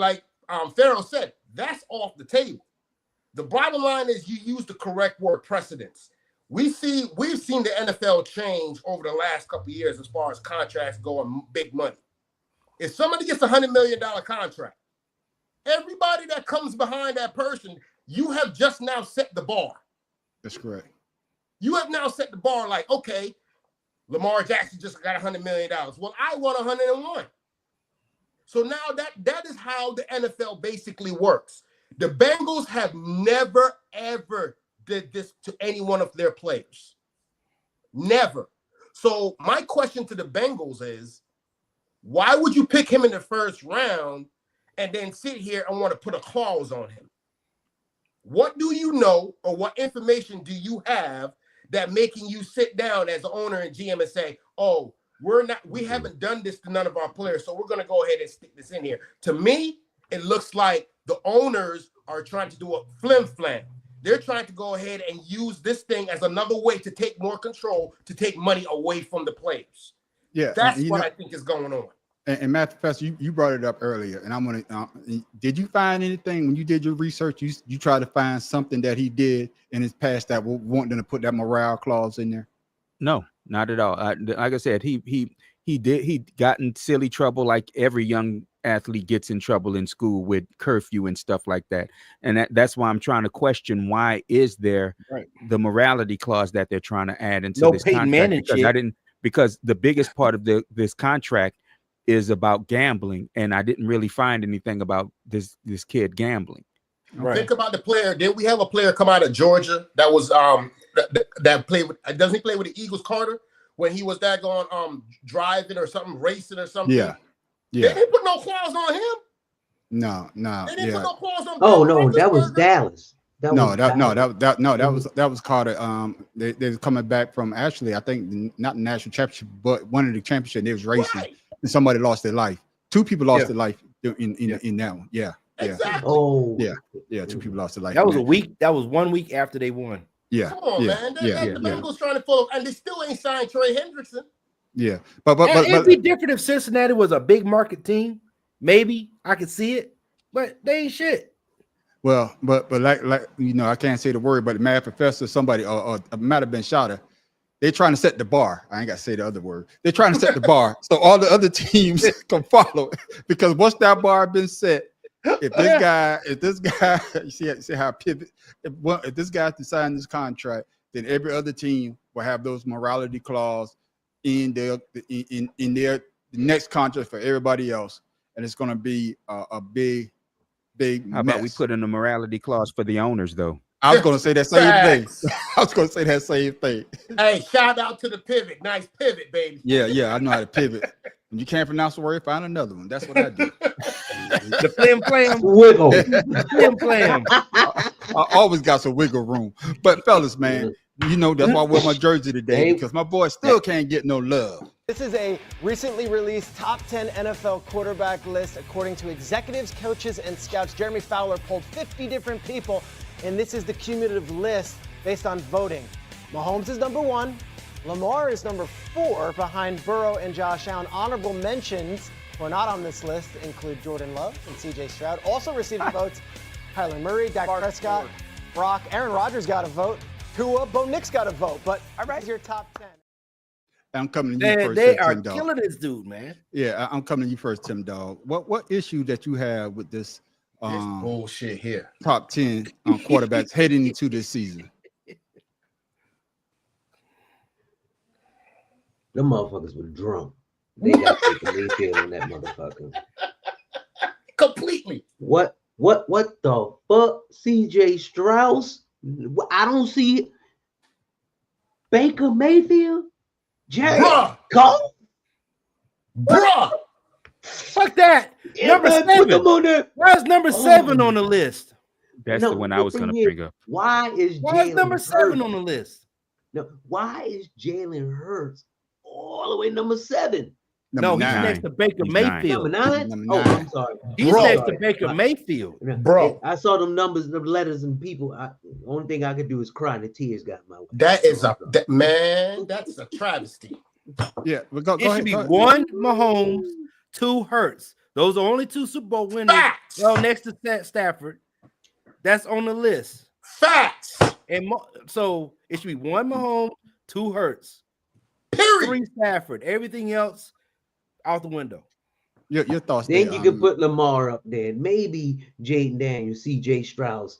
Farrell said, that's off the table. The bottom line is you use the correct word, precedence. We've seen the NFL change over the last couple of years as far as contracts go and big money. If somebody gets a $100 million contract, everybody that comes behind that person, you have just now set the bar. That's correct. You have now set the bar like, okay, Lamar Jackson just got $100 million. Well, I want 101. So now that is how the NFL basically works. The Bengals have never, ever did this to any one of their players. Never. So my question to the Bengals is, why would you pick him in the first round and then sit here and want to put a clause on him? What do you know, or what information do you have that making you sit down as an owner and GM and say, oh, we haven't done this to none of our players, so we're going to go ahead and stick this in here? To me, it looks like the owners are trying to do a flim-flam. They're trying to go ahead and use this thing as another way to take more control, to take money away from the players. Yeah, that's what I think is going on. And Matt, Professor, you brought it up earlier, and I'm gonna. Did you find anything when you did your research? You tried to find something that he did in his past that will want them to put that morale clause in there? No, not at all. Like I said, he got in silly trouble like every young athlete gets in trouble in school with curfew and stuff like that. And that's why I'm trying to question, why is there the morality clause that they're trying to add into this contract? Because the biggest part of this contract is about gambling, and I didn't really find anything about this kid gambling. Right. Think about the player. Did we have a player come out of Georgia that was that played with? Doesn't he play with the Eagles, Carter, when he was that going driving or something, racing or something? Yeah. They didn't put no clause on him. No. They didn't put no clause on. Oh no, that was Dallas. That was Carter. They're coming back from, actually, I think not the national championship, but one of the championships. They was racing, and somebody lost their life. Two people lost their life in that one. Yeah. Exactly. Oh. Yeah. Two people lost their life. That was a week. That was 1 week after they won. Yeah. Come on, man. The Bengals trying to follow, and they still ain't signed Trey Hendrickson. Yeah, but it'd be different if Cincinnati was a big market team. Maybe I could see it, but they ain't shit. Well, but like you know, I can't say the word, but the Mad Professor, somebody or it might have been Shouter. They're trying to set the bar. I ain't got to say the other word. They're trying to set the bar so all the other teams can follow it. Because once that bar been set, if this guy, you see how pivot. If this guy to sign this contract, then every other team will have those morality clause in their next contract for everybody else, and it's going to be a big. How about we put in a morality clause for the owners, though? I was going to say that same thing. I was going to say that same thing. Hey, shout out to the pivot. Nice pivot, baby. Yeah, I know how to pivot. When you can't pronounce the word, find another one. That's what I do. The flim Wiggle. flam. I always got some wiggle room. But fellas, man, you know that's why I wear my jersey today, because my boy still can't get no love. This is a recently released top 10 NFL quarterback list according to executives, coaches, and scouts. Jeremy Fowler polled 50 different people, and this is the cumulative list based on voting. Mahomes is number 1. Lamar is number 4 behind Burrow and Josh Allen. Honorable mentions who are not on this list include Jordan Love and C.J. Stroud. Also receiving votes, Kyler Murray, Dak Prescott, Brock, Aaron Rodgers got a vote, Tua, Bo Nix got a vote. But all right, your top 10. I'm coming to you first. They are Tim Dog. killing this dude, man. Yeah, I'm coming to you first, Tim Dog. What issue that you have with this bullshit here? Top 10 quarterbacks heading into this season. Them motherfuckers were drunk. They got Baker Mayfield on that motherfucker. Completely. What the fuck? CJ Strauss? I don't see Baker Mayfield. Jared Goff? Bruh. Fuck that. Yeah, Number man, put 7. them on there. Where's number 7 on the list? That's No, the one I was going to bring up. Why is number 7 Hurts? on the list? No, why is Jalen Hurts all the way number 7? No, he's nine. next to Baker He's Mayfield. Number 9? Number Oh, nine. I'm sorry. He's Bro. next to Baker Mayfield. Bro. I saw them numbers, the letters, and people. The only thing I could do is cry, and the tears got my way. That is man, that's a travesty. Yeah, but go It ahead. should be go ahead. 1 Mahomes, 2 Hurts. Those are only 2 Super Bowl winners. Facts. Well, next to Stafford. That's on the list. Facts. And so it should be 1 Mahomes, 2 Hurts, Period. 3 Stafford. Everything else out the window. Your thoughts Then there, you could put Lamar up there, maybe Jaden Daniels, C.J. Strauss,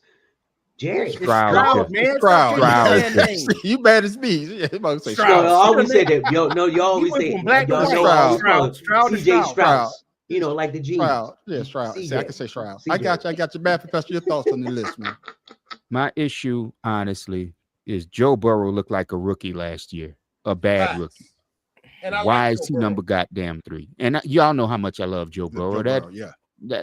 Jared Stroud. Man. Stroud. Stop Stroud. saying names. You bad as me. Yeah, I'm about to say Stroud. No, Stroud. I always say that. You always went say from black to y'all white. know I always Stroud. call it Stroud to C.J. Stroud. Strauss. You know, like the G. Stroud. Yeah, Stroud. See, I can say Stroud. I got you. I got your bad professor. Your thoughts on the list, man. My issue, honestly, is Joe Burrow looked like a rookie last year, a bad Facts. rookie. And I Why like is Joe he Burrow. number goddamn 3? And y'all know how much I love Joe Burrow. Joe Burrow, yeah.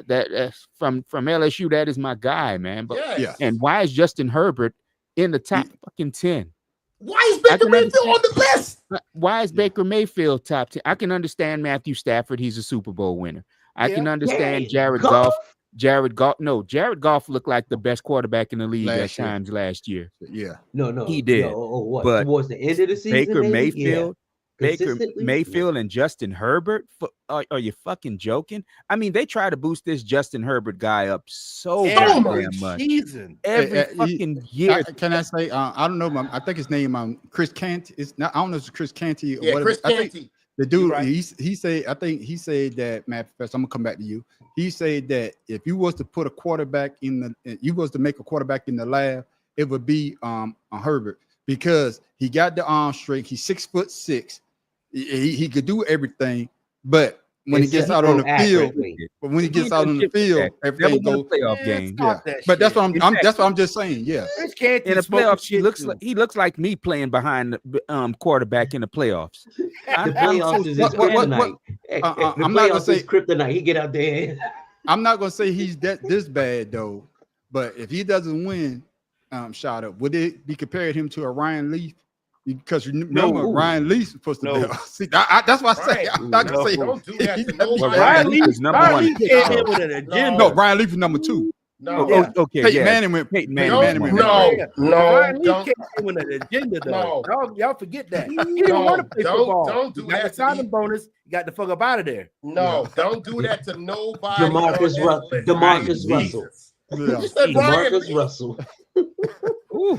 That's from LSU. That is my guy, man. But Yes. Yeah. and why is Justin Herbert in the top fucking 10? Why is Baker can Mayfield on the list? Why is Baker Mayfield top 10? I can understand Matthew Stafford. He's a Super Bowl winner. I can understand Jared Goff. Jared Goff looked like the best quarterback in the league at Last year. times last year. Yeah. No. He did. No, what? But Towards the end of the season, Baker maybe? Mayfield, Yeah. Baker Consistently? Mayfield and Justin Herbert. Are you fucking joking? I mean, they try to boost this Justin Herbert guy up so Every damn much. season. Every Hey, fucking year. Can I say? I don't know. I think his name. Chris Canty. It's not. I don't know if it's Chris Canty or Yeah, whatever. Chris I think Canty. the dude. right. He said. I think he said that. Matt Professor. I'm gonna come back to you. He said that if you was to put a quarterback you was to make a quarterback in the lab, it would be Herbert, because he got the arm strength. He's 6'6". He could do everything, but when he gets out on the field, everything goes. Playoff game. Yeah, but that's what I'm just saying. Yeah, Chris Canty In the smoking playoffs, shit he looks like me playing behind the quarterback in the playoffs. The playoffs is his kryptonite. I'm not gonna say kryptonite. He get out there. I'm not gonna say he's this bad though, but if he doesn't win, shot up, would it be compared him to a Ryan Leaf? Because remember, Ryan Leaf's supposed to be. See, that's what I say. I'm not gonna say. Don't do that to Well, nobody. Ryan Leaf is number one. Leaf came in with an agenda. No, Ryan Leaf is number 2. No, Okay, Peyton yeah. Manning went. Peyton Peyton Manning Manning went. went. Ryan Leaf don't. came in with an agenda, though. No. Y'all forget that. He didn't want to play don't football. do You got that the to signing me. bonus. You got the fuck up out of there. No, don't do that to nobody. DeMarcus on this list. Russell. Jesus. Yeah. You said Brian Marcus Lee. Russell. Ooh.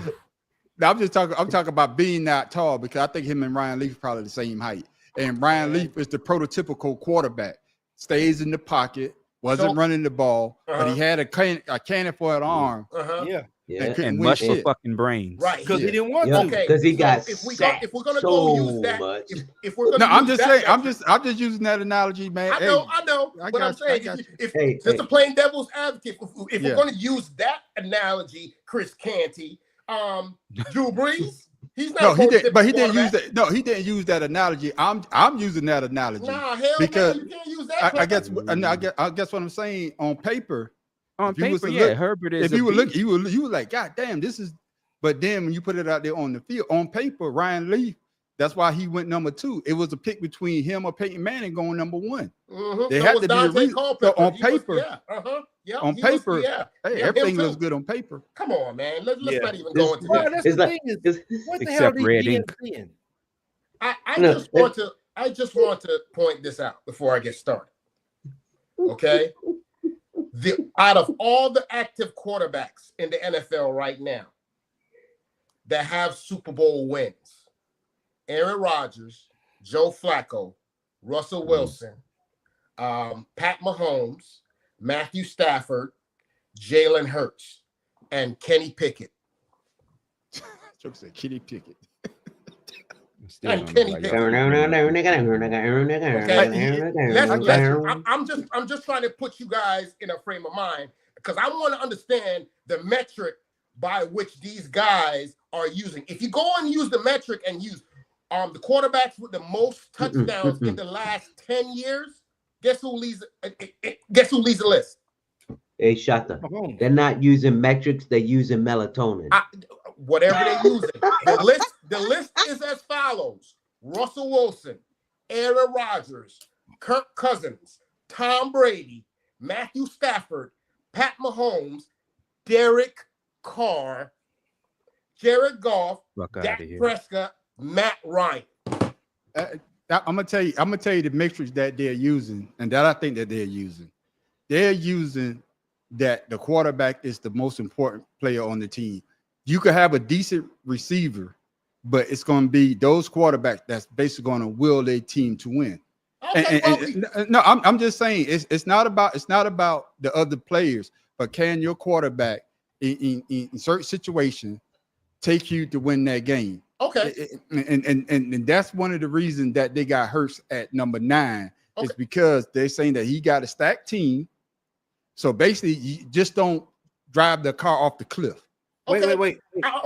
Now, I'm talking about being that tall because I think him and Ryan Leaf probably the same height. And Ryan Leaf is the prototypical quarterback. Stays in the pocket, wasn't running the ball, but he had a cannon for an arm. Yeah. Yeah. couldn't And win muscle shit. fucking brains. Right. Because Yeah. he didn't want Yeah. to. Okay, Because he got if we're gonna sacked go so use that, much. if we're gonna No, I'm use just that saying. metric- I'm just using that analogy, man. I know. I But I'm got you, saying, I got if Hey, just to hey. play devil's advocate, if Yeah. we're going to use that analogy, Chris Canty, Drew Brees, he's not. No, he a did, but he didn't use quarterback. that. No, he didn't use that ananalogy. I'm using that analogy Nah, hell because no, you can't use that. I Clipper. guess what I'm saying on paper. On If you was paper, to yeah, look- Herbert is If you a were beast. looking, you were like, God damn, this is. But then when you put it out there on the field, on paper, Ryan Leaf, that's why he went number 2. It was a pick between him or Peyton Manning going number 1. Mhm. They So had was to be a Dante reason. Culpepper. So on He was- paper, yeah, on he was- paper, yeah. hey, Yeah, him everything too. looks good on paper. Come on, man. Let's Yeah. not even go into It's- that. Well, that's It's the like- thing is, it's- what the hell Except these red DMs ink. seeing? I No, just want to point this out before I get started. Okay, out of all the active quarterbacks in the NFL right now that have Super Bowl wins, Aaron Rodgers, Joe Flacco, Russell Wilson, Pat Mahomes, Matthew Stafford, Jalen Hurts, and Kenny Pickett. Chuck said, "Kitty Pickett." Still And don't Kenny know why Pickett. Okay. I'm just trying to put you guys in a frame of mind because I want to understand the metric by which these guys are using. If you go and use the metric and use the quarterbacks with the most touchdowns in the last 10 years, guess who leads the list? Hey, Shata. They're not using metrics, they're using melatonin. Whatever they're using. The list is as follows: Russell Wilson, Aaron Rodgers, Kirk Cousins, Tom Brady, Matthew Stafford, Pat Mahomes, Derek Carr, Jared Goff, Fuck outta Dak here. Prescott, Matt Ryan. I'm gonna tell you the matrix that they're using, and that I think that they're using. They're using that the quarterback is the most important player on the team. You could have a decent receiver, but it's going to be those quarterbacks that's basically going to will their team to win. Okay, No, I'm just saying it's not about the other players, but can your quarterback in certain situations take you to win that game? Okay. And that's one of the reasons that they got Hurts at number 9 is Okay. because they're saying that he got a stacked team. So basically, you just don't drive the car off the cliff. Okay. Wait.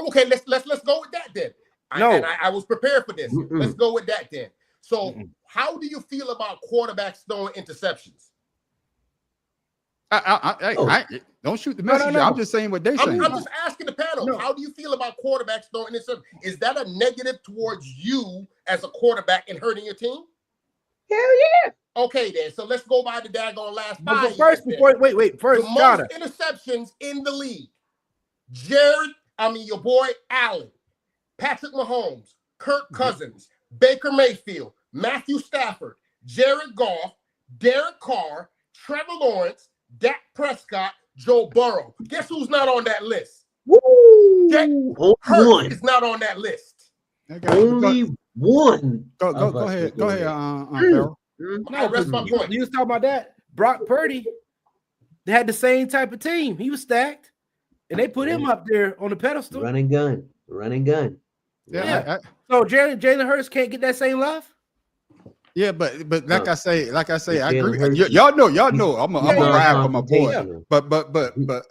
Okay, let's go with that then. No. I was prepared for this. Mm-mm. Let's go with that then. So, Mm-mm. how do you feel about quarterbacks throwing interceptions? Don't shoot the No, messenger. no. I'm just saying what they're saying. I'm just asking the panel. No. How do you feel about quarterbacks throwing interceptions? Is that a negative towards you as a quarterback and hurting your team? Hell yeah. Okay, then. So let's go by the daggone last But 5 first, years before then. wait, The first, most Shata. interceptions in the league. Your boy Allen, Patrick Mahomes, Kirk Cousins, Baker Mayfield, Matthew Stafford, Jared Goff, Derek Carr, Trevor Lawrence, Dak Prescott, Joe Burrow. Guess who's not on that list? Woo! Jack Only Hurts one. is not on that list. Only one. Go of us ahead. is Go on ahead, there. Farrell. I rest my point. You was talking about that. Brock Purdy, they had the same type of team. He was stacked, and they put him up there on the pedestal. Run and gun. Yeah, So Jalen Hurts can't get that same love. yeah, but like I say, I Jalen agree. Hurts- Y'all know, I'm a ride for my boy. Confrontational.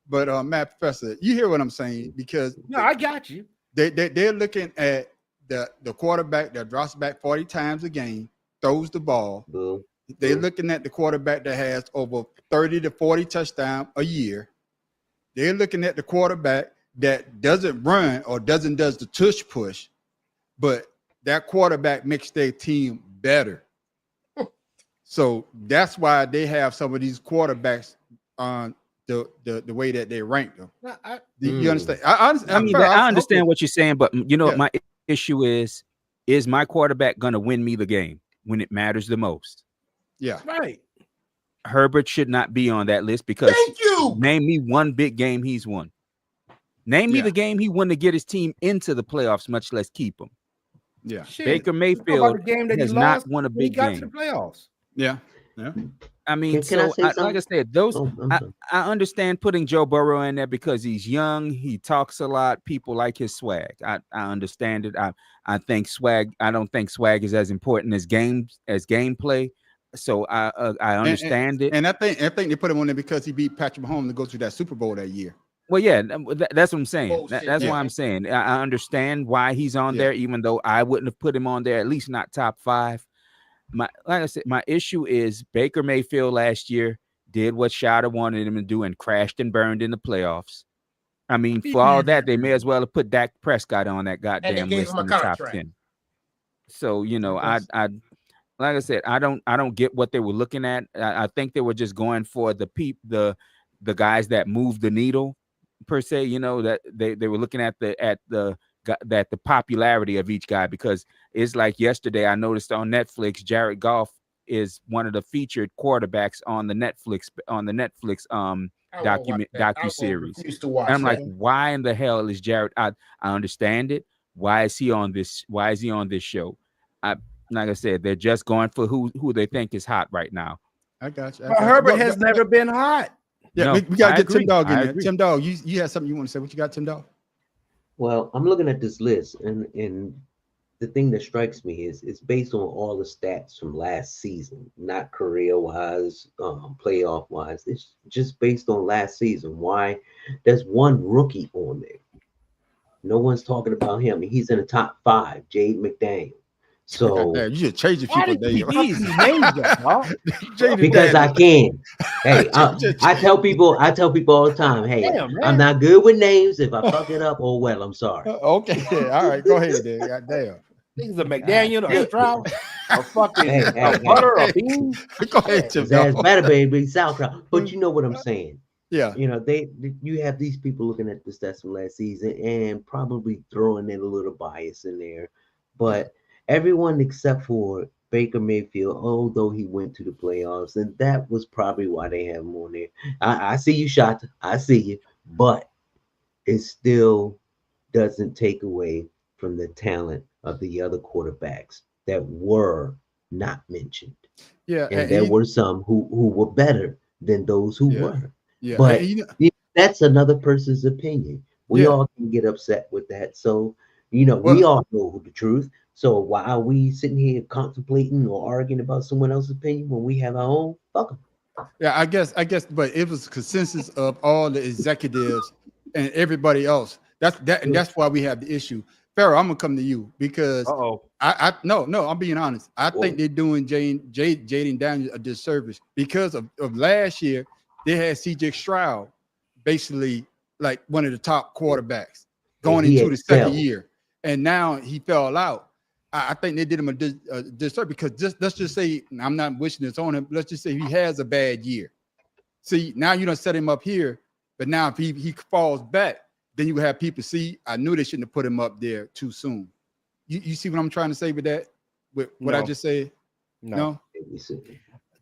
But Matt Professor, you hear what I'm saying? Because No, I got you. they're looking at the quarterback that drops back 40 times a game, throws the ball. Boom. They're looking at the quarterback that has over 30 to 40 touchdowns a year. They're looking at the quarterback that doesn't run or does the tush push, but that quarterback makes their team better. So that's why they have some of these quarterbacks on the way that they rank them. You understand? I understand what you're saying, but you know Yeah. my issue is my quarterback gonna win me the game when it matters the most? Yeah. Right. Herbert should not be on that list because Thank you. name me one big game he's won. Name me the game he won to get his team into the playoffs, much less keep them. Yeah. Shit, Baker let's talk about Mayfield the game that has he not lost won a when he big got to game. the playoffs. Yeah. Yeah. I mean, Can I say like I something? said, those Oh, I'm I, sorry. I understand putting Joe Burrow in there because he's young, he talks a lot, people like his swag. I understand it. I think swag. I don't think swag is as important as gameplay. So I understand it. And I think they put him on there because he beat Patrick Mahomes to go to that Super Bowl that year. Well, yeah, that's what I'm saying. Bullshit, That's yeah. why I'm saying I understand why he's on there, even though I wouldn't have put him on there, at least not top 5. Like I said, my issue is Baker Mayfield last year did what Shada wanted him to do and crashed and burned in the playoffs. I mean, for all that, they may as well have put Dak Prescott on that goddamn gave list him a in the top contract. 10. So, you know, I like I said, I don't get what they were looking at. I think they were just going for the guys that move the needle per se. You know, that they were looking at the popularity of each guy, because it's like yesterday I noticed on Netflix Jared Goff is one of the featured quarterbacks on the Netflix docuseries. And I'm like, why in the hell is Jared? I understand it. Why is he on this? Why is he on this show? Like I said, they're just going for who they think is hot right now. I got you. But Herbert has never been hot. Yeah, No, we gotta I get Tim agree. Dog in I there. agree. Tim Dog, you had something you want to say? What you got, Tim Dog? Well, I'm looking at this list, and the thing that strikes me is it's based on all the stats from last season, not career-wise, playoff-wise. It's just based on last season. Why? There's one rookie on there. No one's talking about him. He's in the top 5, Jade McDaniel. So you should change the Why people did you there. fuck these names up, dog? because I can. Hey, I tell people all the time, hey, Damn, man. I'm not good with names. If I fuck it up, oh well, I'm sorry. Okay, all right, go ahead, then. Goddamn. Things a McDaniel, a Stroud, a fucking Hey, butter, a bean. Go ahead, Tim That's Dog. better, baby, sauerkraut. But you know what I'm saying. Yeah. You know, you have these people looking at the stats from last season and probably throwing in a little bias in there. But everyone except for Baker Mayfield, although he went to the playoffs, and that was probably why they have him on there. I see you, Shata. I see you. But it still doesn't take away from the talent of the other quarterbacks that were not mentioned. Yeah. And there were some who were better than those who were. Yeah. But And that's another person's opinion. We all can get upset with that. So, we all know the truth. So why are we sitting here contemplating or arguing about someone else's opinion when we have our own? Fuck them. Yeah, I guess, but it was consensus of all the executives and everybody else. That's why we have the issue. Pharaoh, I'm gonna come to you because no, I'm being honest. I think they're doing Jaden Daniels a disservice because of last year. They had CJ Stroud basically like one of the top quarterbacks going into the second year, and now he fell out. I think they did him a disservice because let's just say, I'm not wishing this on him. Let's just say he has a bad year. See, now you don't set him up here, but now if he falls back, then you have people see. I knew they shouldn't have put him up there too soon. You see what I'm trying to say with that? With what I just said? No.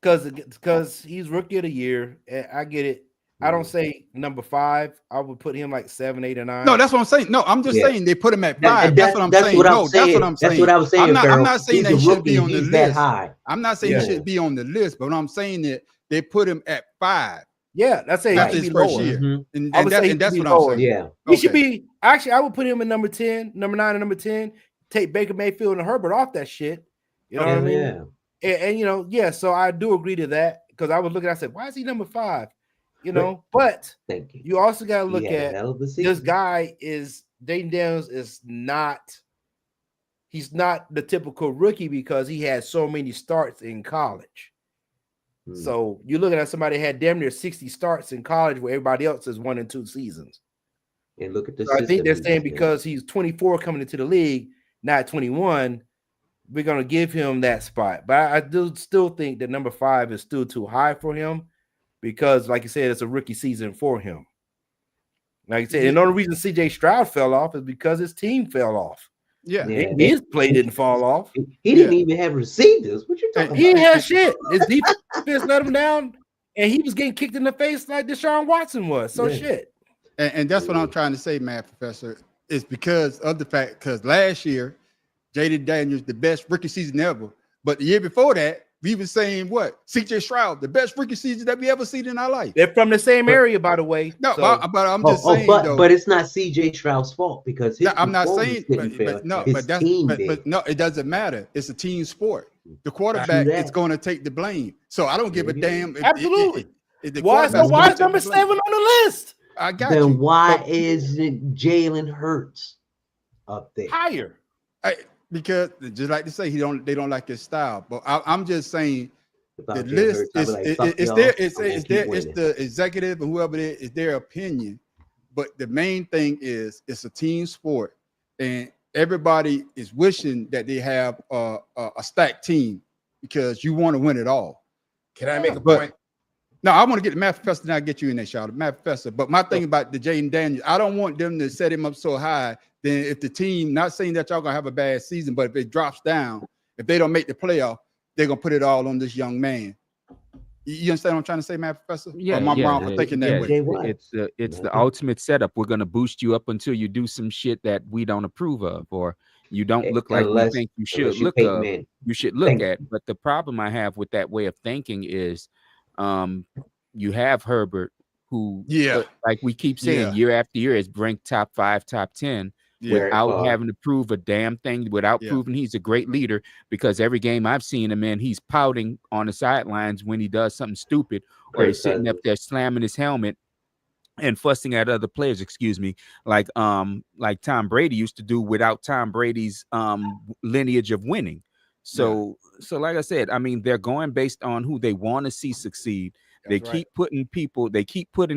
Because he's rookie of the year. And I get it. I don't say number 5. I would put him like 7, 8, or 9. No, that's what I'm saying. No, I'm just saying they put him at 5. That's what I'm that's saying. What I'm no, saying. That's what I'm saying. That's what I was saying. I'm not saying He's they a should rookie. be on the He's list. that high. I'm not saying he should be on the list, but I'm saying that they put him at 5. Yeah, that's saying after his first lower. year. Mm-hmm. And that's what I'm saying. Yeah. He should be actually. I would put him in number 10, number 9, and number 10. Take Baker Mayfield and Herbert off that shit. You know what I mean? Yeah. And so I do agree to that because I was looking. I said, why is he number 5? But you also got to look at this guy is Dayton Daniels is not. He's not the typical rookie because he had so many starts in college. So you're looking at somebody that had damn near 60 starts in college where everybody else is 1 and 2 seasons. And look at this. So I think they're saying because he's 24 coming into the league, not 21, we're going to give him that spot. But I do still think that number 5 is still too high for him because, like you said, it's a rookie season for him. Like I said, and the only reason CJ Stroud fell off is because his team fell off. Yeah. His play didn't fall off. He didn't even have receivers. What you talking about? He didn't have shit. His defense let him down. And he was getting kicked in the face like Deshaun Watson was. So Yeah. shit. And that's what I'm trying to say, Matt Professor. It's because of the fact, because last year, Jaden Daniels, the best rookie season ever. But the year before that, we were saying what? CJ Stroud, the best rookie season that we ever seen in our life. They're from the same area, by the way. No, so. but I'm just saying, though. But it's not CJ Stroud's fault because his I'm not performance saying, didn't fail. but no, His but that's team but did. no, it doesn't matter. It's a team sport. The quarterback is going to take the blame. So I don't give a damn. Absolutely. If the Why is quarterback's number gonna take the blame. 7 on the list? I got Then you. why But- isn't Jalen Hurts up there? Higher. Because just like to say they don't like his style. But I'm just saying Without the Jalen list Hurts, I'd be is like, it's fuck y'all, their I'm gonna keep it's winning. the executive or whoever it is their opinion. But the main thing is it's a team sport, and everybody is wishing that they have a stacked team because you want to win it all. Can I make a But- point? No, I want to get the Matt Professor, now get you in there, Charlotte. Matt Professor. But my thing about the Jaden Daniels, I don't want them to set him up so high. Then if the team, not saying that y'all gonna have a bad season, but if it drops down, if they don't make the playoff, they're gonna put it all on this young man. You understand what I'm trying to say, Matt Professor? Yeah, Or am I yeah, wrong for thinking that way? Jay Watt. It's the ultimate setup. We're gonna boost you up until you do some shit that we don't approve of, or you don't look like we Unless- think you should unless you look Peyton of. Manning. You should look Thank at. But the problem I have with that way of thinking is, you have Herbert, who, Yeah. like we keep saying, Yeah. year after year is ranked top 5, top 10. Yeah. Without having to prove a damn thing, without Yeah. proving he's a great leader, because every game I've seen him in, he's pouting on the sidelines when he does something stupid, or he's sitting up there slamming his helmet and fussing at other players, like Tom Brady used to do without Tom Brady's lineage of winning. So like I said, I mean, they're going based on who they want to see succeed. They keep putting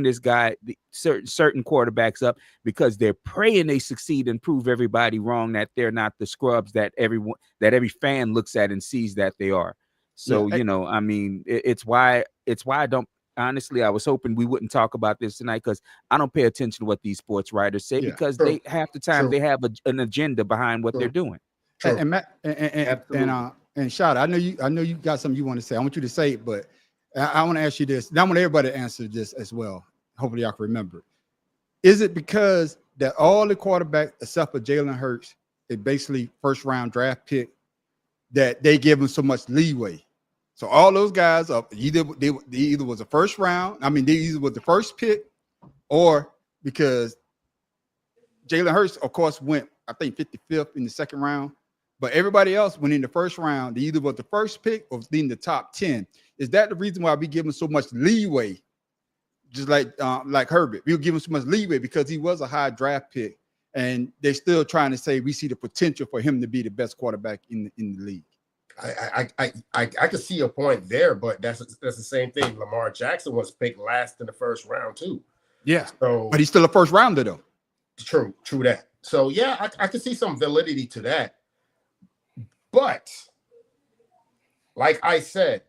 this guy, certain quarterbacks up because they're praying they succeed and prove everybody wrong, that they're not the scrubs that every fan looks at and sees that they are. So, I mean, it's why I don't, honestly, I was hoping we wouldn't talk about this tonight because I don't pay attention to what these sports writers say because they half the time they have an agenda behind what they're doing. And Matt and Shot, I know you got something you want to say. I want you to say it, but I want to ask you this. And I want everybody to answer this as well. Hopefully, y'all can remember. Is it because that all the quarterbacks except for Jalen Hurts, they basically first round draft pick, that they give them so much leeway? So all those guys are either they either was a first round. I mean, they either was the first pick, or because Jalen Hurts, of course, went I think 55th in the second round. But everybody else went in the first round. They either was the first pick or was in the top 10. Is that the reason why we give him so much leeway? Just like Herbert, we were giving so much leeway because he was a high draft pick, and they're still trying to say we see the potential for him to be the best quarterback in the league. I can see your point there, but that's the same thing. Lamar Jackson was picked last in the first round too. Yeah, so but he's still a first rounder though. True that. So yeah, I can see some validity to that. But like I said,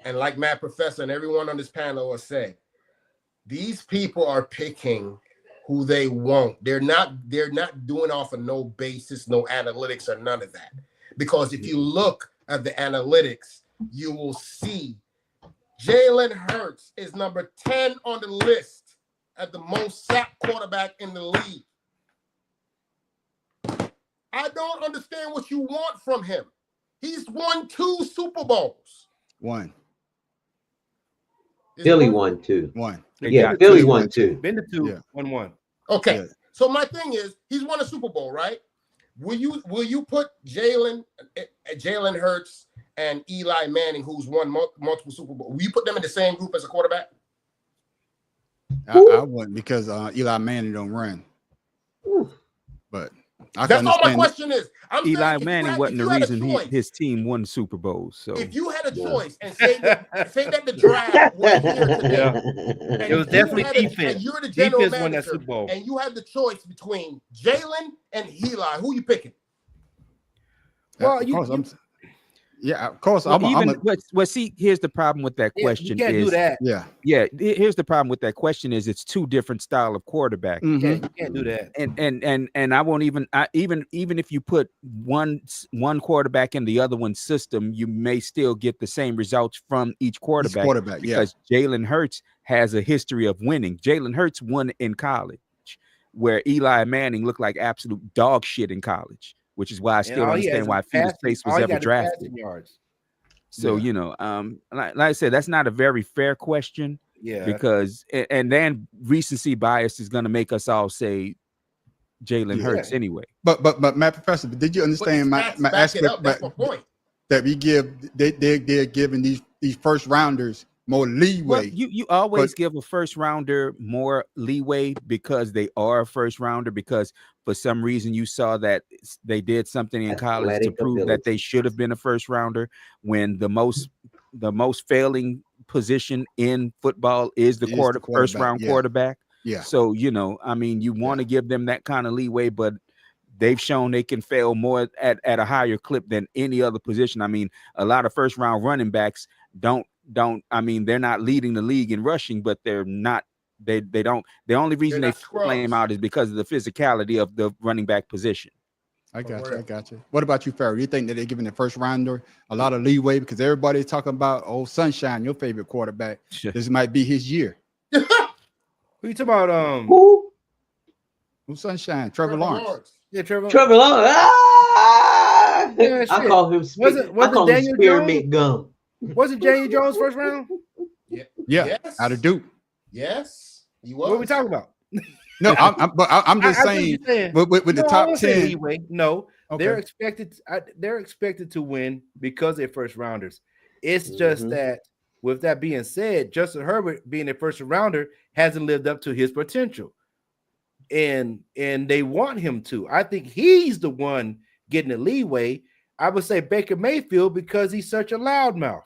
and like Matt Professor and everyone on this panel has said, these people are picking who they want. They're not doing off of no basis, no analytics, or none of that. Because if you look at the analytics, you will see Jalen Hurts is number 10 on the list at the most sacked quarterback in the league. I don't understand what you want from him. He's won 2 Super Bowls. One. Philly won 2. One. Yeah, Philly won 2. Been to 2, Yeah. 1-1. Okay. Yeah. So my thing is, he's won a Super Bowl, right? Will you put Jalen Hurts and Eli Manning, who's won multiple Super Bowls, will you put them in the same group as a quarterback? I wouldn't because Eli Manning don't run. But I That's can all my understand question is. I'm saying Eli if you Manning had- wasn't if the you had a reason choice- his team won Super Bowls. So If you had a choice and say that the draft was here today, Yeah. and It was you definitely had defense. and you're the general Defense won that manager, Super Bowl. and you had the choice between Jalen and Eli, who you picking? Well, Of course, Yeah, of course. Well, see, here's the problem with that question. You can't do that. Yeah. Here's the problem with that question is it's two different style of quarterback. You can't do that. And I won't even if you put one quarterback in the other one's system, you may still get the same results from each quarterback. Because Jalen Hurts has a history of winning. Jalen Hurts won in college, where Eli Manning looked like absolute dog shit in college, which is why I still don't understand why Felix Pace was ever drafted. So, you know, like I said, that's not a very fair question. Yeah. Because and then recency bias is going to make us all say Jalen Hurts anyway. But Matt Professor, did you understand my aspect? That's my point. That we give they're giving these first rounders more leeway. Well, you always give a first rounder more leeway because they are a first rounder, because for some reason you saw that they did something in college to prove that they should have been a first rounder, when the most failing position in football is the first round quarterback. Yeah. So, you know, I mean, you want to give them that kind of leeway, but they've shown they can fail more at a higher clip than any other position. I mean, a lot of first round running backs I mean, they're not leading the league in rushing, but they're not, they don't, the only reason they flame out is because of the physicality of the running back position. I got you. What about you, Farrell? Do you think that they're giving the first rounder a lot of leeway because everybody's talking about Sunshine, your favorite quarterback? This might be his year. Who you talking about? Who Sunshine? Trevor Lawrence. Yeah, Trevor Lawrence. Ah! Yeah, I call him Daniel spearmint gum. Wasn't Daniel Jones first round? Yeah. Yes. Out of Duke. Yes. He was. What are we talking about? No, I'm just saying with the top 10. Anyway, no, okay. They're expected to win because they're first rounders. It's just that, with that being said, Justin Herbert being a first rounder hasn't lived up to his potential, and they want him to. I think he's the one getting the leeway. I would say Baker Mayfield because he's such a loudmouth,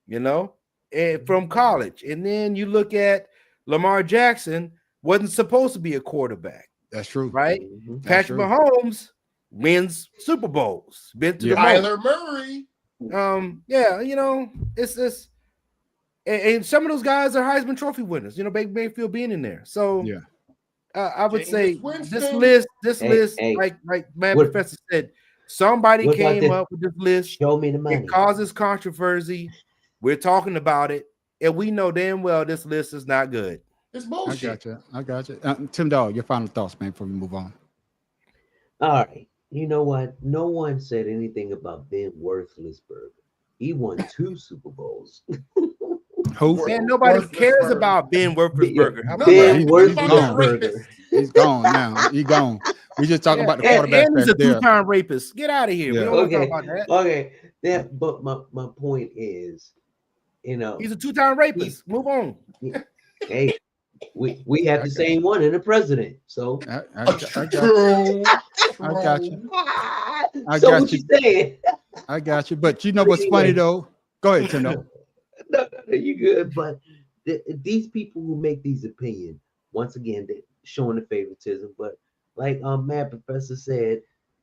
you know, and from college. And then you look at Lamar Jackson, wasn't supposed to be a quarterback. That's true, right? Patrick Mahomes wins Super Bowls. Been to the Kyler Murray. Yeah, you know, it's and some of those guys are Heisman Trophy winners. You know, Baker Mayfield being in there. So yeah, I would say this list, like Matt Professor said. Somebody came up with this list. Show me the money. It causes controversy. We're talking about it, and we know damn well this list is not good. It's bullshit. I got you. Tim Dog, your final thoughts, man, before we move on. All right. You know what? No one said anything about Ben Roethlisberger. He won 2 Super Bowls. Who? Man, nobody cares about Ben Roethlisberger. Ben Roethlisberger. He's gone now. He's gone. We just talking about the quarterback. And he's a 2-time rapist. Get out of here. We don't want to talk about that. Okay. But my point is, you know, he's a 2-time rapist. Move on. Hey, we have the same one in the president. So I got you. I got you. But you know what's funny though? Go ahead, Tim. No, you good. But these people who make these opinions, once again, they're showing the favoritism. But like Matt Professor said,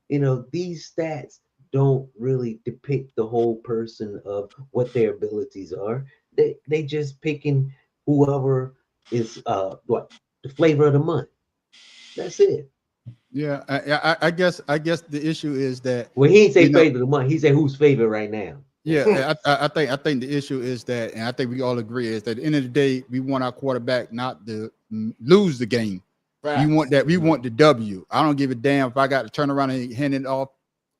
you know, these stats don't really depict the whole person of what their abilities are. They just picking whoever is the flavor of the month. That's it. Yeah, I guess the issue is that he ain't say favorite of the month. He said who's favorite right now. Yeah, I think the issue is that, and I think we all agree, is that at the end of the day, we want our quarterback not to lose the game. Right. We want the W. I don't give a damn if I got to turn around and hand it off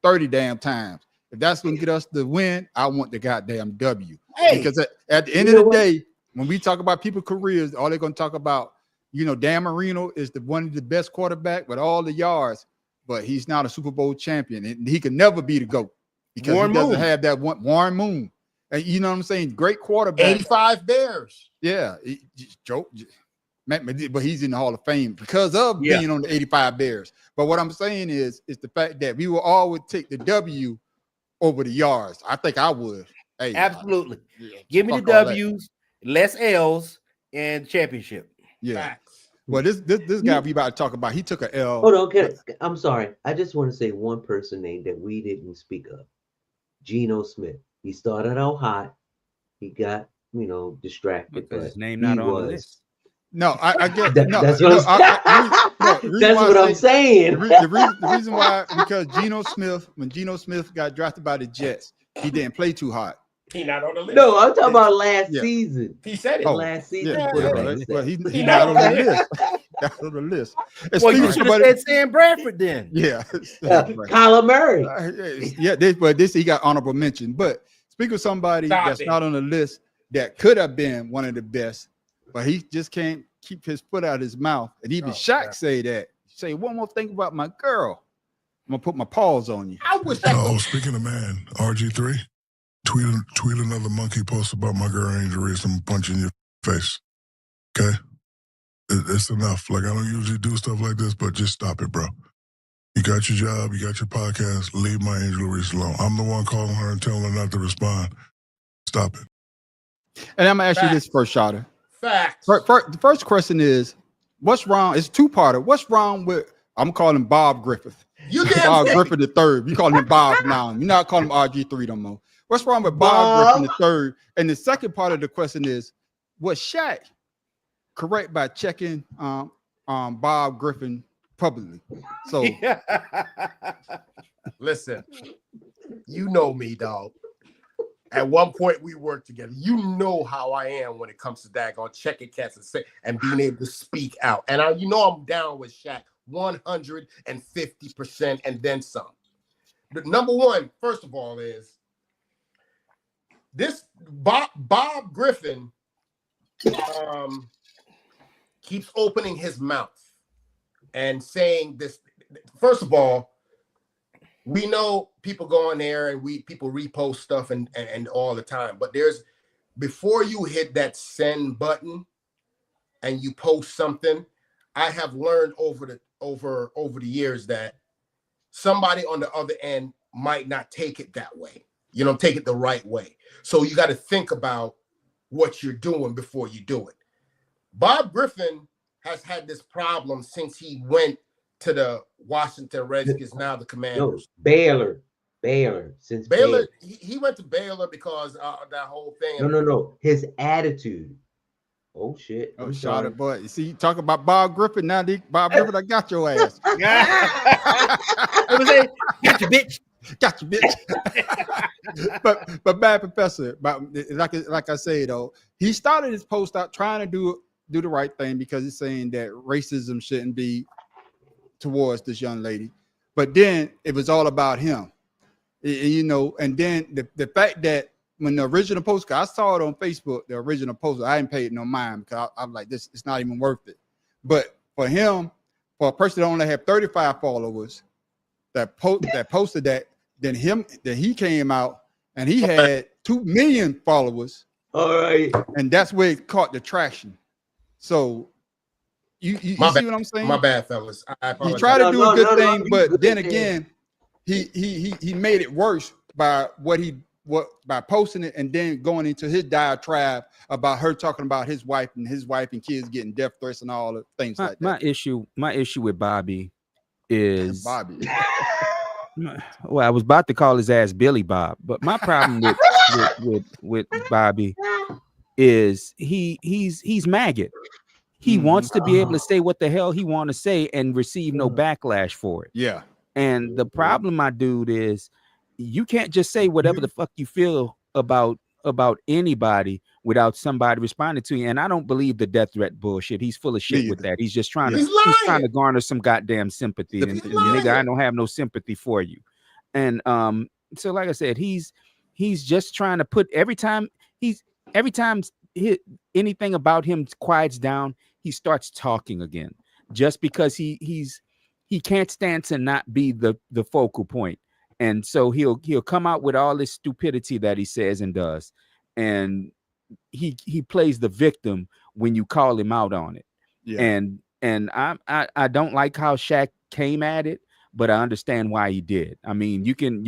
30 damn times. If that's going to get us the win, I want the goddamn W. Hey, because at the end of the day, when we talk about people's careers, all they're going to talk about, you know, Dan Marino is one of the best quarterback with all the yards, but he's not a Super Bowl champion, and he can never be the GOAT because he doesn't have that one. Warren Moon, and you know what I'm saying? Great quarterback. 85 Bears. Yeah, but he's in the Hall of Fame because of being on the 85 Bears. But what I'm saying is the fact that we will always take the W over the yards. I think I would. Hey, absolutely. Give me the W's, less L's, and championship. Yeah. Facts. Well, this guy we about to talk about, he took an L. Hold on, I'm sorry. I just want to say one person name that we didn't speak of. Geno Smith. He started out hot. He got, distracted. Because his name he not on the was- list. No, I get no. That's no, what I'm the reason That's why I what I'm saying. the reason why, because Geno Smith, when Geno Smith got drafted by the Jets, he didn't play too hot. He not on the list. No, I'm talking about last Yeah. season. He said it. Oh, Last season. Yeah, What yeah, did I well, say? well, he He not on the not list. Not on the list. And Well, you speaking should of have somebody- said Sam Bradford then. Yeah, Kyler Murray. yeah. This he got honorable mention. But speak of somebody Stop that's it. not on the list that could have been one of the best, but he just can't keep his foot out his mouth. And even Oh, Shaq yeah. say that. Say one more thing about my girl. I'm gonna put my paws on you. I wish Oh, speaking of man, RG3, tweet another monkey post about my girl Angel Reese and punching your face. Okay? It's enough. Like, I don't usually do stuff like this, but just stop it, bro. You got your job, you got your podcast, leave my Angel Reese alone. I'm the one calling her and telling her not to respond. Stop it. And I'm gonna ask you this first, Shotter. facts. The first question is, what's wrong? It's two-parter. What's wrong with? I'm calling Bob Griffith. You damn Bob straight. Griffith the third. You calling him Bob now. You're not calling him RG3 no more. What's wrong with Bob Griffin the third? And the second part of the question is, was Shaq correct by checking Bob Griffin publicly? So Listen, you know me, dog. At one point we worked together. You know how I am when it comes to daggone checking cats and being able to speak out. And I'm down with Shaq 150% and then some. The number one, first of all, is this Bob Griffin keeps opening his mouth and saying this. First of all, we know people go on there and people repost stuff and all the time, but before you hit that send button and you post something, I have learned over the years that somebody on the other end might not take it that way. Take it the right way. So you got to think about what you're doing before you do it. Bob Griffin has had this problem since he went to the Washington Redskins, now the Commanders. No, Baylor. Since Baylor, he went to Baylor because that whole thing. No. His attitude. Oh shit! oh, I'm shot sorry. it, boy. You see, you talk about Bob Griffin now. Bob Griffin, I got your ass. What was it? Got your bitch. Got you, bitch. but bad professor. But like I say though, he started his post out trying to do the right thing because he's saying that racism shouldn't be towards this young lady. But then it was all about him, And then the fact that when the original post, I saw it on Facebook, the original post, I didn't pay it no mind because I'm like, this, it's not even worth it. But for him, for a person that only have 35 followers, that posted that, then he came out and he had 2 million followers. All right. And that's where it caught the traction. So you see what I'm saying? My bad, fellas. I He apologize. tried to do a good thing, you but good then there. again, he made it worse by by posting it and then going into his diatribe about her talking about his wife and kids getting death threats and all the things like that. My issue with Bobby is Bobby. Well, I was about to call his ass Billy Bob, but my problem with Bobby is he's maggot. He wants to be able to say what the hell he want to say and receive no backlash for it. Yeah. And the problem, my dude, is you can't just say whatever the fuck you feel about anybody without somebody responding to you. And I don't believe the death threat bullshit. He's full of shit with that. He's just trying to garner some goddamn sympathy. And nigga, I don't have no sympathy for you. And so like I said, he's just trying to put every time anything about him quiets down, he starts talking again. Just because he can't stand to not be the focal point. And so he'll come out with all this stupidity that he says and does. And he plays the victim when you call him out on it. Yeah. And I don't like how Shaq came at it, but I understand why he did. I mean, you can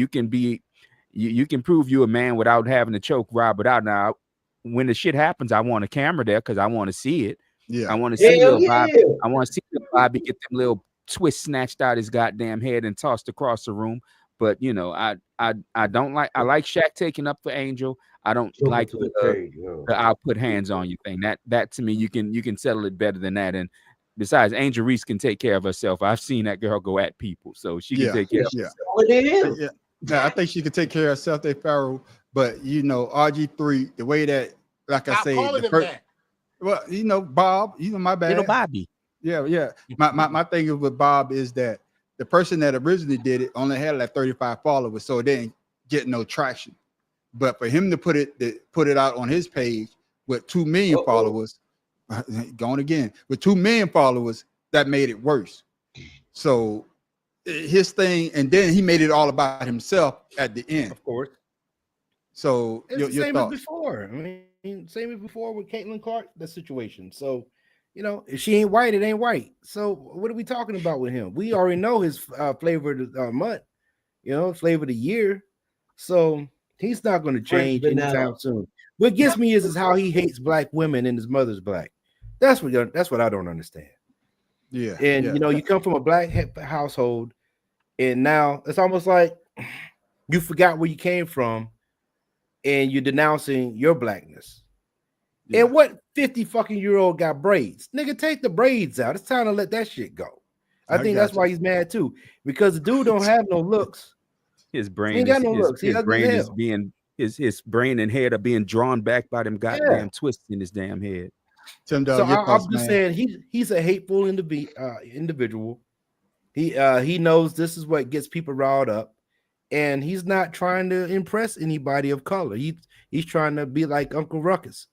prove you a man without having to choke Robert out. Now, when the shit happens, I want a camera there because I want to see it. Yeah, I want to see Bobby. I want to see Bobby get them little twist snatched out his goddamn head and tossed across the room. But I I don't like. I like Shaq taking up for Angel. I don't Show me like to the the page, girl. I'll put hands on you thing. That to me, you can settle it better than that. And besides, Angel Reese can take care of herself. I've seen that girl go at people, so she can take care of herself. What it is? Yeah, I think she could take care of herself, Pharaoh. But you know, RG3, the way that, like I say, calling him that. well, you know, Bob, you know, my bad. Little Bobby. Yeah. My thing is with Bob is that the person that originally did it only had like 35 followers, so it didn't get no traction. But for him to put it out on his page with 2 million followers, going again with 2 million followers, that made it worse. So his thing, and then he made it all about himself at the end, of course. So It's the same as before. I mean, same as before with Caitlin Clark, the situation. So, you know, if she ain't white, it ain't white. So what are we talking about with him? We already know his flavor of the month, you know, flavor of the year. So he's not going to change anytime soon. What gets me is how he hates black women and his mother's black. That's what I don't understand. Yeah. And you know, you come from a black household, and now it's almost like you forgot where you came from, and you're denouncing your blackness. Yeah. And what 50-fucking-year-old got braids? Nigga, take the braids out. It's time to let that shit go. I think that's why he's mad too, because the dude don't have no looks. His brain his brain and head are being drawn back by them goddamn twists in his damn head. I'm just saying he's a hateful individual. He knows this is what gets people riled up, and he's not trying to impress anybody of color. He's trying to be like Uncle Ruckus.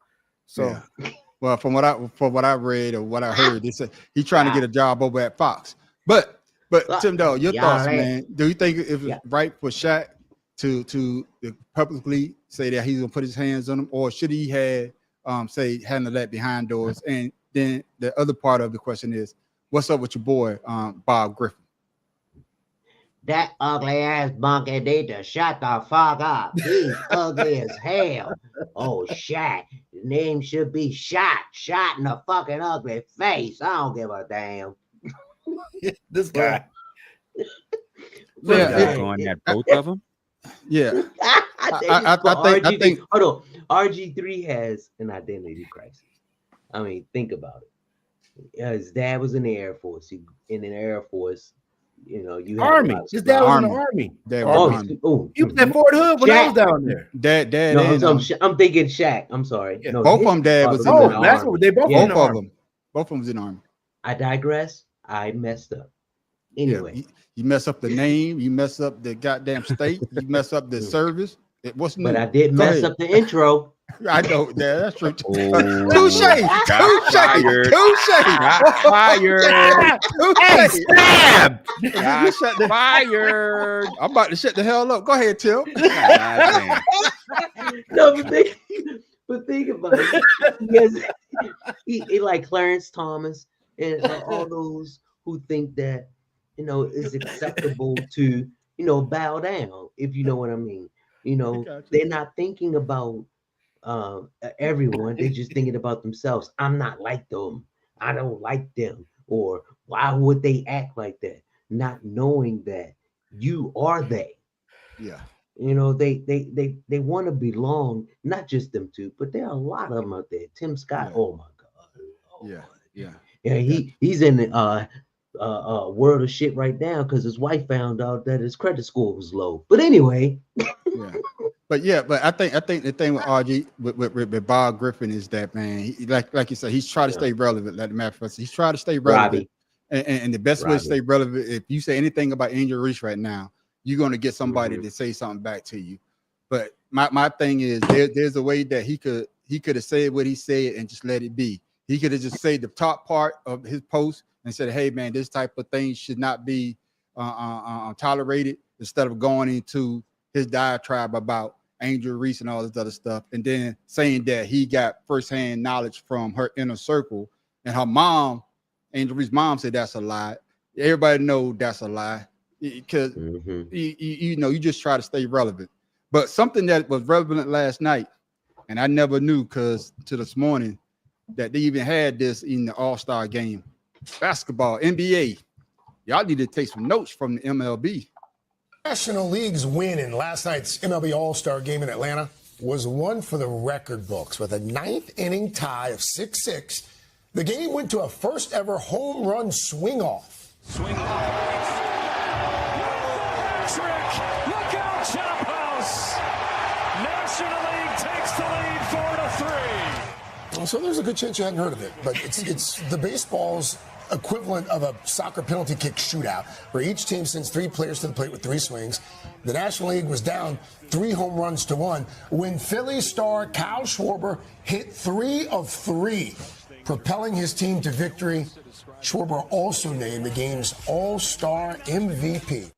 So, well, from what I read or what I heard, they said he's trying to get a job over at Fox. But Tim Dog, your thoughts, man? Do you think it's right for Shaq to publicly say that he's gonna put his hands on him, or should he have handle that behind doors? And then the other part of the question is, what's up with your boy Bob Griffin? That ugly ass monkey need to shut the fuck up. He's ugly as hell. Oh, Shaq. His name should be Shot in the fucking ugly face. I don't give a damn. This guy. Going at both of them. Yeah. I think hold on. RG3 has an identity crisis. I mean, think about it. His dad was in the Air Force. In the Air Force, you know, you Army. His dad was in the Army. He was at Fort Hood when I was down there. Dad. No, I'm thinking Shaq. I'm sorry. Yeah. No, both of them dad was in the Army. That's what they both in the Army. Both of them was in the Army. I digress. I messed up. Anyway, you mess up the name. You mess up the goddamn state. You mess up the service. But I did mess up the intro. I know that. That's true. Touche. Fired. I'm about to shut the hell up. Go ahead, Tim. No, but think about it. Because he like Clarence Thomas and all those who think that, you know, it's acceptable to, you know, bow down, if you know what I mean. You know, they're not thinking about everyone. They're just thinking about themselves. I'm not like them. I don't like them. Or why would they act like that? Not knowing that you are they. Yeah. You know, they want to belong, not just them two, but there are a lot of them out there. Tim Scott, oh my God. Yeah, he's in the world of shit right now because his wife found out that his credit score was low. But anyway. But I think the thing with RG with Bob Griffin is that, man, he, like you said, he's trying to stay relevant. Like the matter of fact, he's trying to stay relevant. And the best way to stay relevant, if you say anything about Angel Reese right now, you're going to get somebody to say something back to you. But my thing is, there's a way that he could have said what he said and just let it be. He could have just said the top part of his post and said, hey, man, this type of thing should not be tolerated, instead of going into his diatribe about Angel Reese and all this other stuff, and then saying that he got firsthand knowledge from her inner circle, and her mom, Angel Reese's mom, said that's a lie. Everybody know that's a lie, because you know, you just try to stay relevant. But something that was relevant last night, and I never knew because to this morning that they even had this in the All-Star game, basketball, NBA. Y'all need to take some notes from the MLB. National League's win in last night's MLB All-Star game in Atlanta was one for the record books with a ninth inning tie of 6-6. The game went to a first ever home run swing off. Swing off. Trick. Look out, Chop House. National League takes the lead 4-3. So there's a good chance you hadn't heard of it, but it's the baseball's equivalent of a soccer penalty kick shootout, where each team sends 3 players to the plate with 3 swings. The National League was down 3 home runs to 1 when Philly star Kyle Schwarber hit 3 of 3, propelling his team to victory. Schwarber also named the game's All-Star MVP.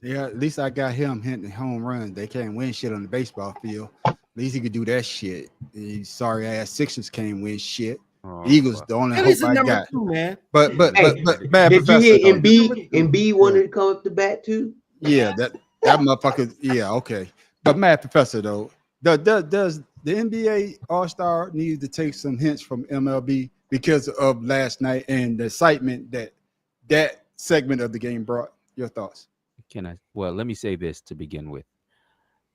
Yeah, at least I got him hitting home runs. They can't win shit on the baseball field. At least he could do that shit. These sorry ass Sixers can't win shit. Eagles the only hope I got. 2, man. But bad did you hear Embiid? Embiid wanted to come up to bat too? Yeah, that motherfucker. Yeah, okay. But Mad Professor though, does the NBA All-Star need to take some hints from MLB because of last night and the excitement that segment of the game brought? Your thoughts? Well, let me say this to begin with.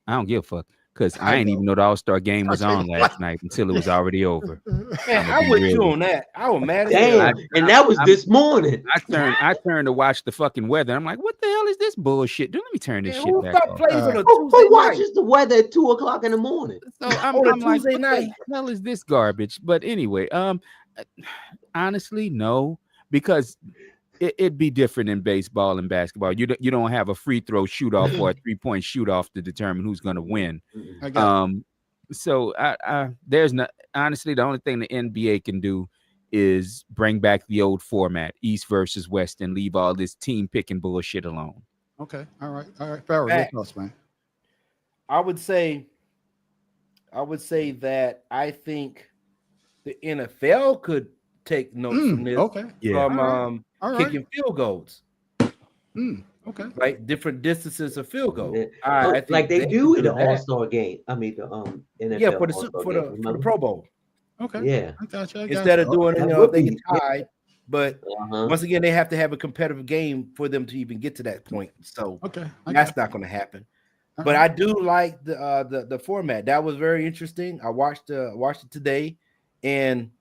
I don't give a fuck. Because I didn't even know the All-Star game was on last night until it was already over. Man, I was you on that. I was mad at Damn, and that was this morning. I turned to watch the fucking weather. I'm like, what the hell is this bullshit? Let me turn this shit back on. Who watches the weather at 2 o'clock in the morning? So I'm like, what the hell is this garbage? But anyway, honestly, no, because it'd be different in baseball and basketball. You don't have a free throw shoot off or a 3-point shoot off to determine who's going to win. So there's not, honestly, the only thing the NBA can do is bring back the old format, East versus West, and leave all this team picking bullshit alone. Okay, all right, Farrell, your thoughts, man. I would say that I think the NFL could take notes from this. Okay, from kicking field goals. Okay, like different distances of field goal. I think like they do in the All-Star game. I mean the NFL for the Pro Bowl. Okay, yeah, I got you. Instead of doing they get tied, but once again they have to have a competitive game for them to even get to that point. So that's not going to happen. But I do like the format. That was very interesting. I watched it today, and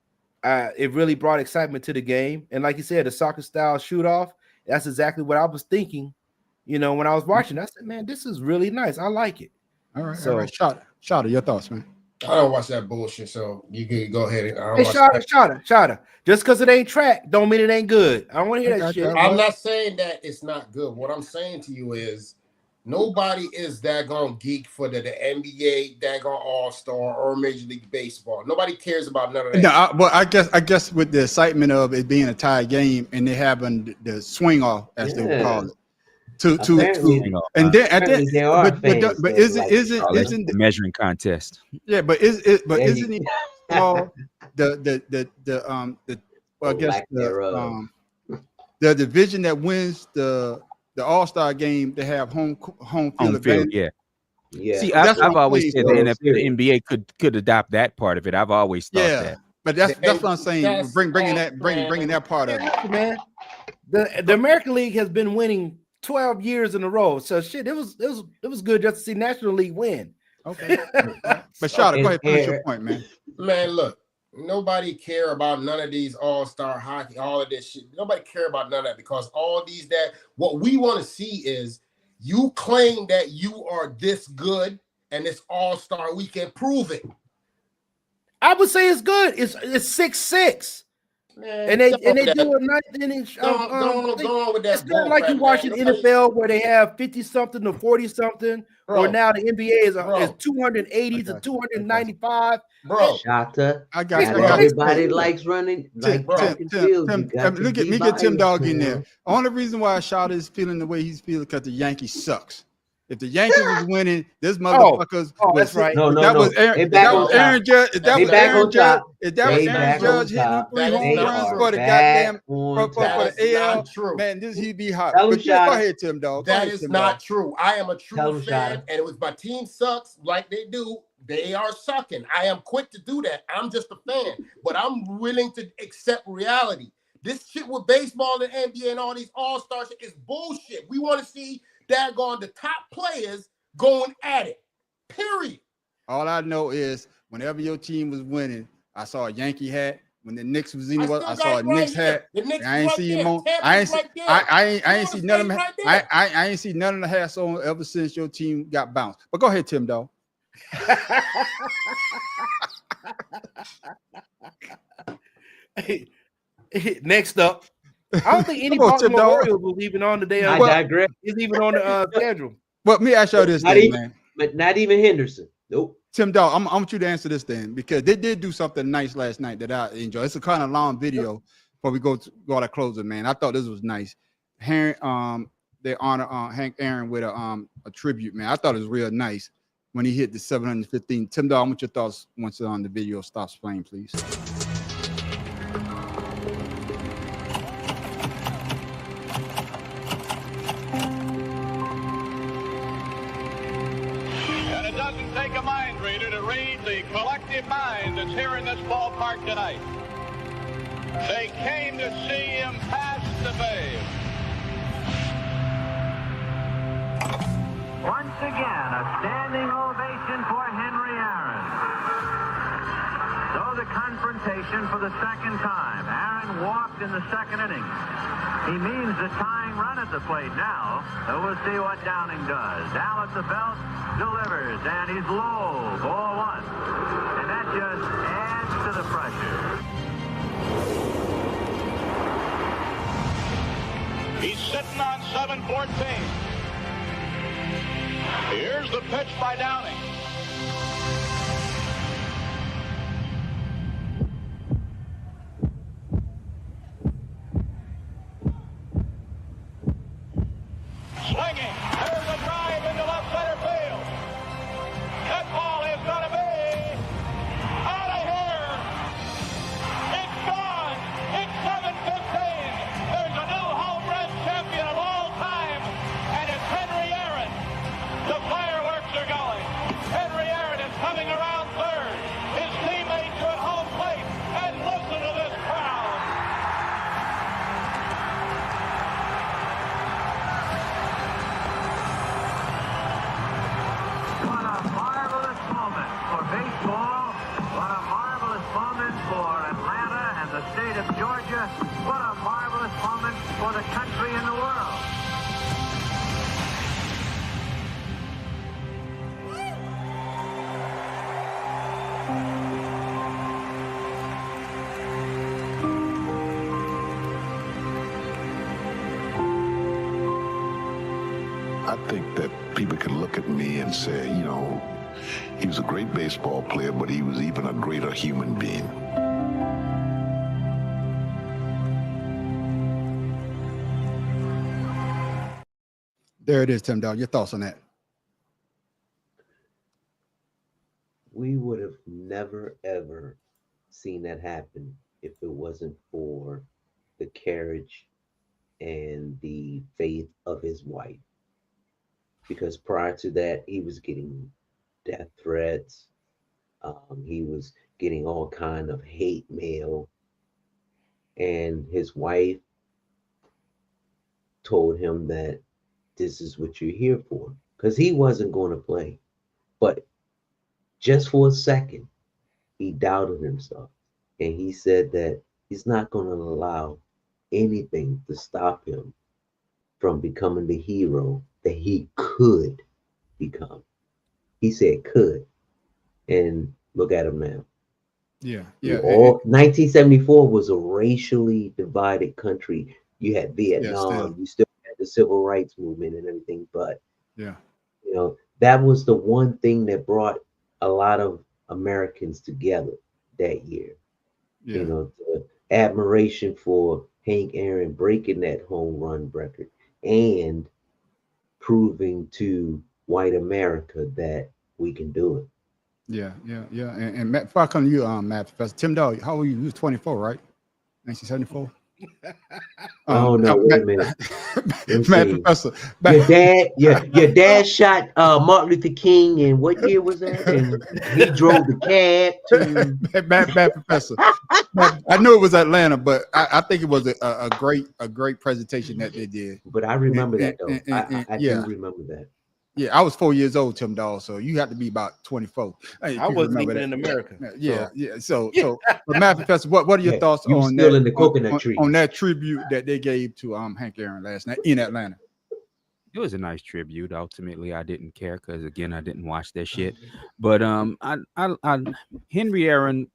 it really brought excitement to the game. And like you said, the soccer style shoot off. That's exactly what I was thinking. When I was watching, I said, "Man, this is really nice. I like it." All right, so Shada, your thoughts, man? I don't watch that bullshit, so you can go ahead and. Shada. Just because it ain't track, don't mean it ain't good. I don't want to hear that shit. I'm not saying that it's not good. What I'm saying to you is, nobody is daggone geek for the NBA, daggone All-Star, or Major League Baseball. Nobody cares about none of that. No, well, I guess with the excitement of it being a tie game and they having the swing off, as they would call it, and then but isn't the measuring contest? Yeah, but isn't it the division that wins the All-Star game to have home field advantage? Yeah. See, I've always said the NBA could adopt that part of it. I've always thought that. But that's what I'm saying. Bringing that part of it, man. The American League has been winning 12 years in a row. So shit, it was good just to see National League win. Okay. But Shada, go ahead, finish your point, man. Man, look, nobody care about none of these all-star hockey, all of this shit. Nobody care about none of that because all these what we want to see is you claim that you are this good and this all-star weekend. Prove it. I would say it's good. It's 6-6. Man, and they do a ninth inning. Go on with that. It's not like you watching NFL where they have 50-something to 40-something, or now the NBA is 280 to 295. Bro, Shota, I got everybody likes running. Like look at me, get Tim Dog in there. Only reason why Shota is feeling the way he's feeling because the Yankees sucks. If the Yankees was winning, this motherfuckers. That's right. That was Aaron Judge. If that was Aaron Judge hitting 3 home runs for the goddamn for the AL, man, he'd be hot. But go ahead, Tim Dog. That is not true. I am a true fan, and if my team sucks like they do, they are sucking. I am quick to do that. I'm just a fan, but I'm willing to accept reality. This shit with baseball and NBA and all these all-star shit is bullshit. We want to see daggone the top players going at it. Period. All I know is whenever your team was winning, I saw a Yankee hat. When the Knicks was in, I saw a Knicks hat. I ain't see him on. I ain't see none of them. I ain't see none of the hats on ever since your team got bounced. But go ahead, Tim, though. Next up, I don't think any Baltimore Orioles was even on the day. I digress. Is even on the schedule. Well, let me ask you this thing, man. But not even Henderson. Nope. Tim Dog, I want you to answer this thing because they did do something nice last night that I enjoyed. It's a kind of long video before we go to close it, man. I thought this was nice. They honor Hank Aaron with a tribute, man. I thought it was real nice when he hit the 715. Tim Dog, I want your thoughts once the video stops playing, please. Take a mind reader to read the collective mind that's here in this ballpark tonight. They came to see him pass the babe. Once again, a standing ovation for Henry Aaron. So the confrontation for the second time. Aaron walked in the second inning. He means the tying run at the plate now. So we'll see what Downing does. Down at the belt, delivers, and he's low, ball one. And that just adds to the pressure. He's sitting on 7-14. Here's the pitch by Downing. Swinging. There's a drive into left center field. That ball is going to be out of here. It's gone. It's 7-15. There's a new home run champion of all time, and it's Henry Aaron. The fireworks are going. Henry Aaron is coming around third. His teammates are at home plate, and listen to this crowd. What a marvelous moment for baseball. What a marvelous moment for Atlanta and the state of Georgia. What a marvelous moment for the country and the world. I think that people can look at me and say, you know, he was a great baseball player, but he was even a greater human being. There it is, Tim Dog. Your thoughts on that? We would have never, ever seen that happen if it wasn't for the courage and the faith of his wife. Because prior to that, he was getting death threats. He was getting all kind of hate mail. And his wife told him that this is what you're here for. Because he wasn't going to play. But just for a second, he doubted himself. And he said that he's not going to allow anything to stop him from becoming the hero that he could become. He said could. And look at him now. Yeah. 1974 was a racially divided country. You had Vietnam, you still had the civil rights movement and everything, but yeah, you know, that was the one thing that brought a lot of Americans together that year. Yeah. You know, the admiration for Hank Aaron breaking that home run record and proving to white America that we can do it. Yeah. And Matt, before I come to you, Matt, Professor Tim Dog, how old were you? You was 24, right? 1974? Oh no! Wait a minute. Professor. Your dad shot Martin Luther King, and what year was that? And he drove the cab to. Bad Professor. I knew it was Atlanta, but I think it was a great presentation that they did. But I remember that though. I do remember that. Yeah, I was 4 years old, Tim Dawes, so you have to be about 24. I wasn't even in America. So but Matt Professor, what are your thoughts on still that? In the coconut tree. On that tribute that they gave to Hank Aaron last night in Atlanta? It was a nice tribute. Ultimately, I didn't care because again, I didn't watch that shit. But Henry Aaron,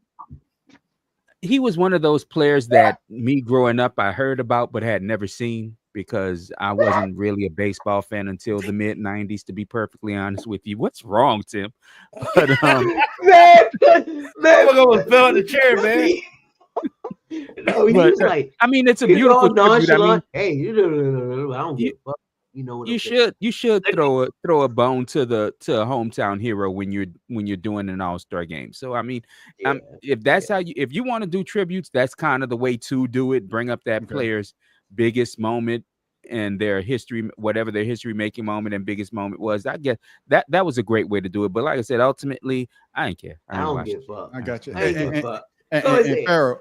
he was one of those players that me growing up I heard about but had never seen, because I wasn't really a baseball fan until the mid 90s, to be perfectly honest with you. What's wrong, Tim? But man, almost fell in the chair, man. No, he's like, I mean, it's a beautiful tribute. I mean, hey, I don't give a fuck. You know what you should throw a bone to a hometown hero when you're doing an all-star game. So I mean, if that's how if you want to do tributes, that's kind of the way to do it. Bring up that player's biggest moment and their history, whatever their history making moment and biggest moment was. I guess that was a great way to do it. But like I said, ultimately, I ain't care. I don't give a fuck. I got you. I ain't give a fuck. And Pharaoh,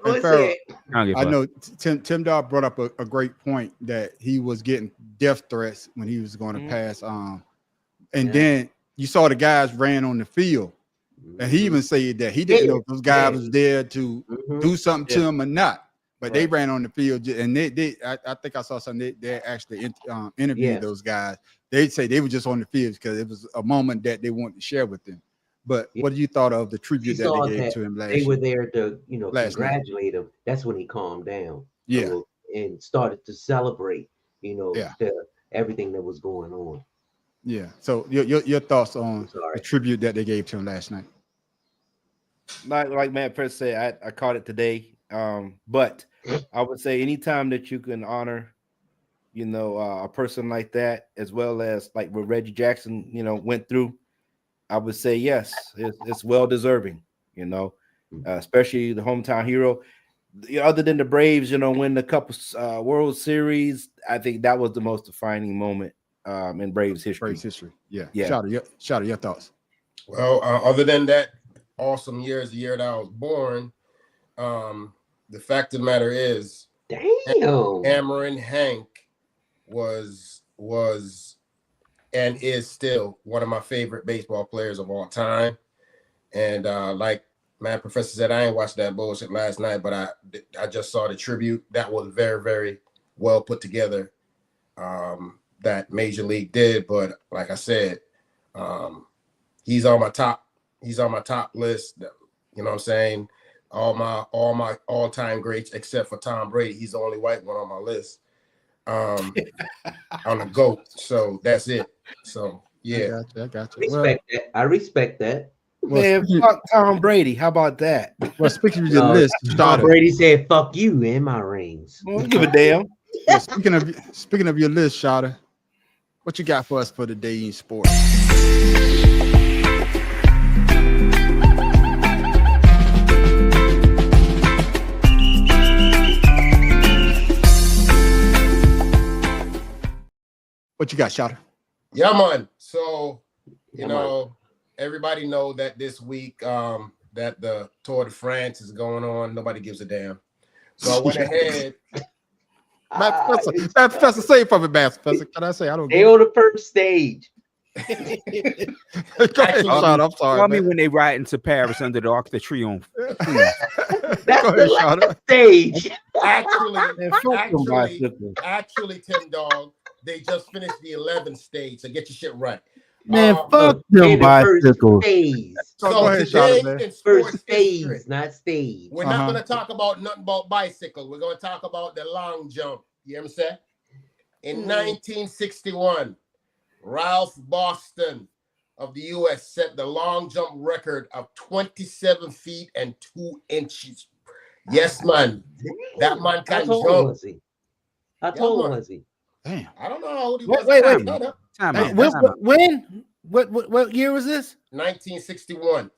I know Tim Dawes brought up a great point that he was getting death threats when he was going to pass. And then you saw the guys ran on the field, and he even said that he didn't know if those guys was there to do something to him or not. But they ran on the field, and I think I saw something. They actually interviewed those guys. They'd say they were just on the field because it was a moment that they wanted to share with them. But what did you thought of the tribute that they gave to him last year? They were there to, congratulate him. That's when he calmed down. Yeah. And started to celebrate, everything that was going on. Yeah. So your thoughts on the tribute that they gave to him last night? Like Matt first said, I caught it today. But I would say anytime that you can honor, a person like that, as well as like what Reggie Jackson, went through, I would say yes, it's well deserving, especially the hometown hero. Other than the Braves, win the couple World Series, I think that was the most defining moment in Braves history. Yeah. Shout your thoughts. Well, other than that awesome year is the year that I was born, the fact of the matter is, Cameron Hank was and is still one of my favorite baseball players of all time. And like Matt Professor said, I ain't watched that bullshit last night, but I just saw the tribute. That was very, very well put together, that Major League did. But like I said, he's on my top list. You know what I'm saying? All my all-time greats except for Tom Brady. He's the only white one on my list. On the GOAT. So that's it. So yeah. I got you. I respect that. Man, fuck Tom Brady. How about that? Well, speaking of your list, Tom Brady said, "Fuck you" in my rings. Don't give a damn. Yeah, speaking of your list, Shada, what you got for us for the day in sports? What you got, Shada? Yeah, man. So, everybody know that this week that the Tour de France is going on. Nobody gives a damn. So I went ahead. Matt Professor, say it for me, Matt Professor. Can I say I don't? They on the first stage. Go ahead, Shada. I'm sorry. Call me when they ride into Paris under the Arc de Triomphe. That's Go ahead, the Shada. stage. Actually, Tim Dog, they just finished the 11th stage. So get your shit right. Man, fuck them bicycles. So go ahead, today Shada, in sports First stage, history, not stage. we're not going to talk about nothing about bicycles. We're going to talk about the long jump. You understand? In 1961, Ralph Boston of the U.S. set the long jump record of 27 feet and 2 inches. Yes, man. That man can jump. How tall was he? Damn. I don't know how old he was. Wait. Time out. When? What year was this? 1961.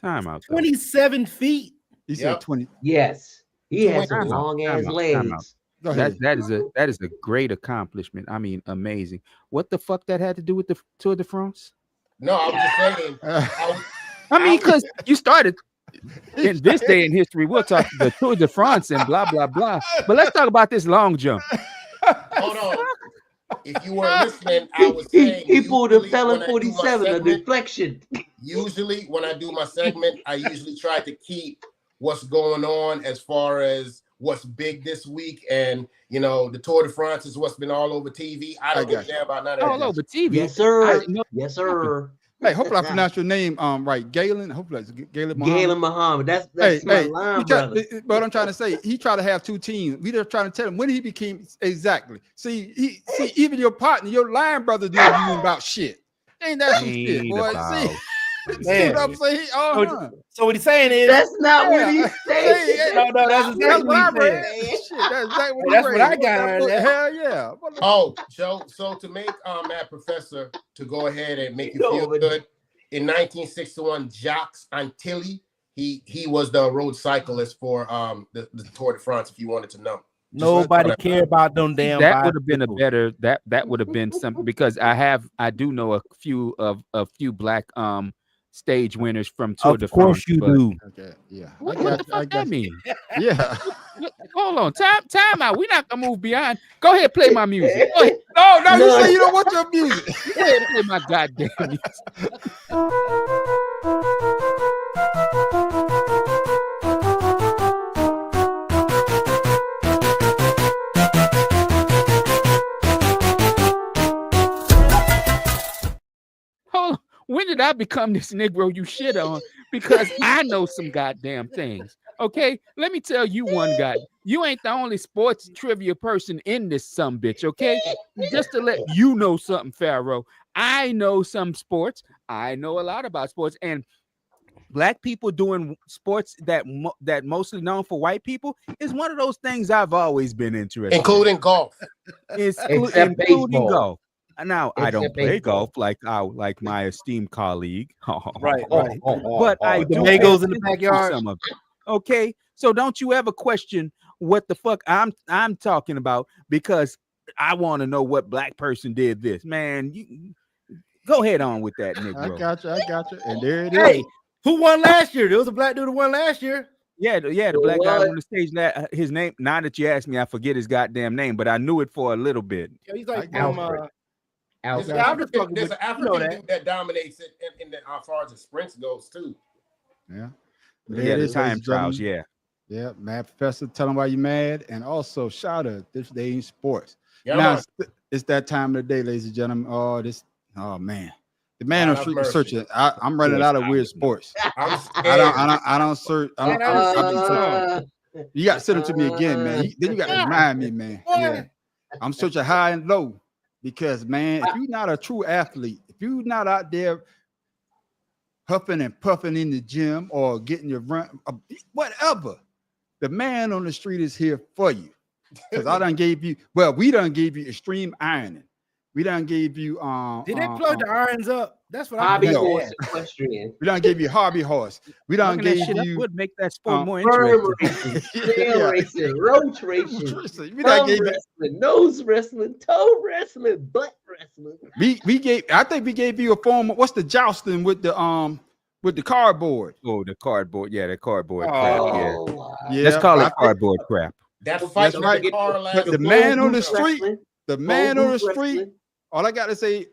Time out. 27 feet. He said 20. Yes. He has some Time out, long ass time out, legs. Go ahead. That is a great accomplishment. I mean, amazing. What the fuck that had to do with the Tour de France? No, I was just saying. I mean, because you started in this day in history, we'll talk the Tour de France and blah blah blah. But let's talk about this long jump. Hold on. If you weren't listening, I was saying he pulled a usually Fella when I do my 47, a segment- deflection. Usually, when I do my segment, I usually try to keep what's going on as far as what's big this week, and you know, the Tour de France is what's been all over TV. I don't give a damn about none of that. All over TV. Yes, sir. Yes, sir. Hey, hopefully I pronounced your name right, Galen. Hopefully it's Galen Muhammad. Galen Muhammad. That's my line, brother. But I'm trying to say, he tried to have two teams. We just trying to tell him when he became exactly. See, even your partner, your line brother, didn't know about shit. Ain't that some shit, boy? See what I'm saying? So what he's saying is that's not what he's saying. No, that's exactly what he's saying. That's what I got out of that. Hell yeah. Oh, so to make Matt Professor to go ahead and make you feel good, in 1961, Jacques Antilles, he was the road cyclist for the Tour de France, if you wanted to know. Nobody care about them damn. That would have been a better that would have been something, because I do know a few black stage winners from Tour de France. Of course you do. Okay, yeah. What the fuck that mean? Yeah. Hold on, time out. We're not gonna move beyond. Go ahead, play my music. Go ahead. No, you say you don't want your music. Go ahead and play my goddamn music. Hold on. When did I become this Negro you shit on? Because I know some goddamn things. Okay, let me tell you one guy. You ain't the only sports trivia person in this sumbitch, okay? Just to let you know something, Pharaoh. I know some sports. I know a lot about sports, and black people doing sports that mostly known for white people is one of those things I've always been interested in. Including golf. Including golf. Now, I don't play baseball. golf like my esteemed colleague. Right. But I the do mangoes in the pay attention to backyard. some of it. Okay, so don't you ever question what the fuck I'm talking about, because I want to know what black person did this. Man, you go ahead on with that, Negro. I got you. And there it is. Hey, who won last year? There was a black dude who won last year. Yeah, the black guy on the stage. His name. Now that you ask me, I forget his goddamn name, but I knew it for a little bit. Yeah, he's like There's an African dude that dominates it in the, as far as the sprints goes too. Yeah. Yeah, the time trials. Yeah. Yeah, Mad Professor, tell them why you mad, and also shout out this day in sports. Yeah, now it's that time of the day, ladies and gentlemen. Oh man, the man on street researching. I'm running out of weird sports. I don't search. You got to send them to me again, man. Then you got to remind me, man. Yeah, I'm searching high and low, because man, if you're not a true athlete, if you're not out there huffing and puffing in the gym or getting your run, whatever, the man on the street is here for you. Because we done gave you extreme ironing. We done gave you did they plug the irons up? That's what Hobby I horse equestrian. We done gave you hobby horse. We done gave you would make that sport more interesting. Trail racing, roach racing, wrestling, nose wrestling, toe wrestling, butt wrestling. I think we gave you a form. What's the jousting with the cardboard? Oh, the cardboard. Yeah, the cardboard crap. Yeah. Let's call it cardboard crap. That's right. But the man on the street, all I got to say,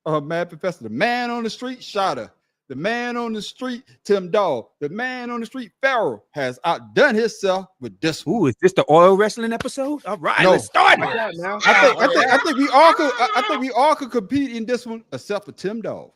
Mad Professor, the man on the street, Shotta. The man on the street, Tim Dawg. The man on the street, Pharaoh, has outdone himself with this one. Ooh, is this the oil wrestling episode? All right, let's start it. I think we all could compete in this one, except for Tim Dawg.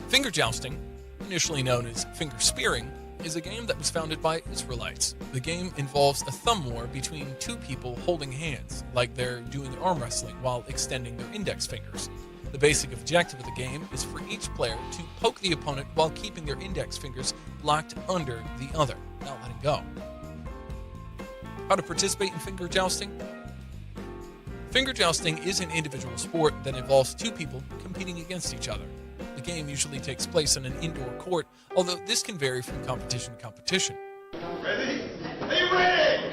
Finger jousting, initially known as finger spearing, is a game that was founded by Israelites. The game involves a thumb war between two people holding hands, like they're doing arm wrestling while extending their index fingers. The basic objective of the game is for each player to poke the opponent while keeping their index fingers locked under the other, not letting go. How to participate in finger jousting? Finger jousting is an individual sport that involves two people competing against each other. The game usually takes place on an indoor court, although this can vary from competition to competition. Ready? Are you ready?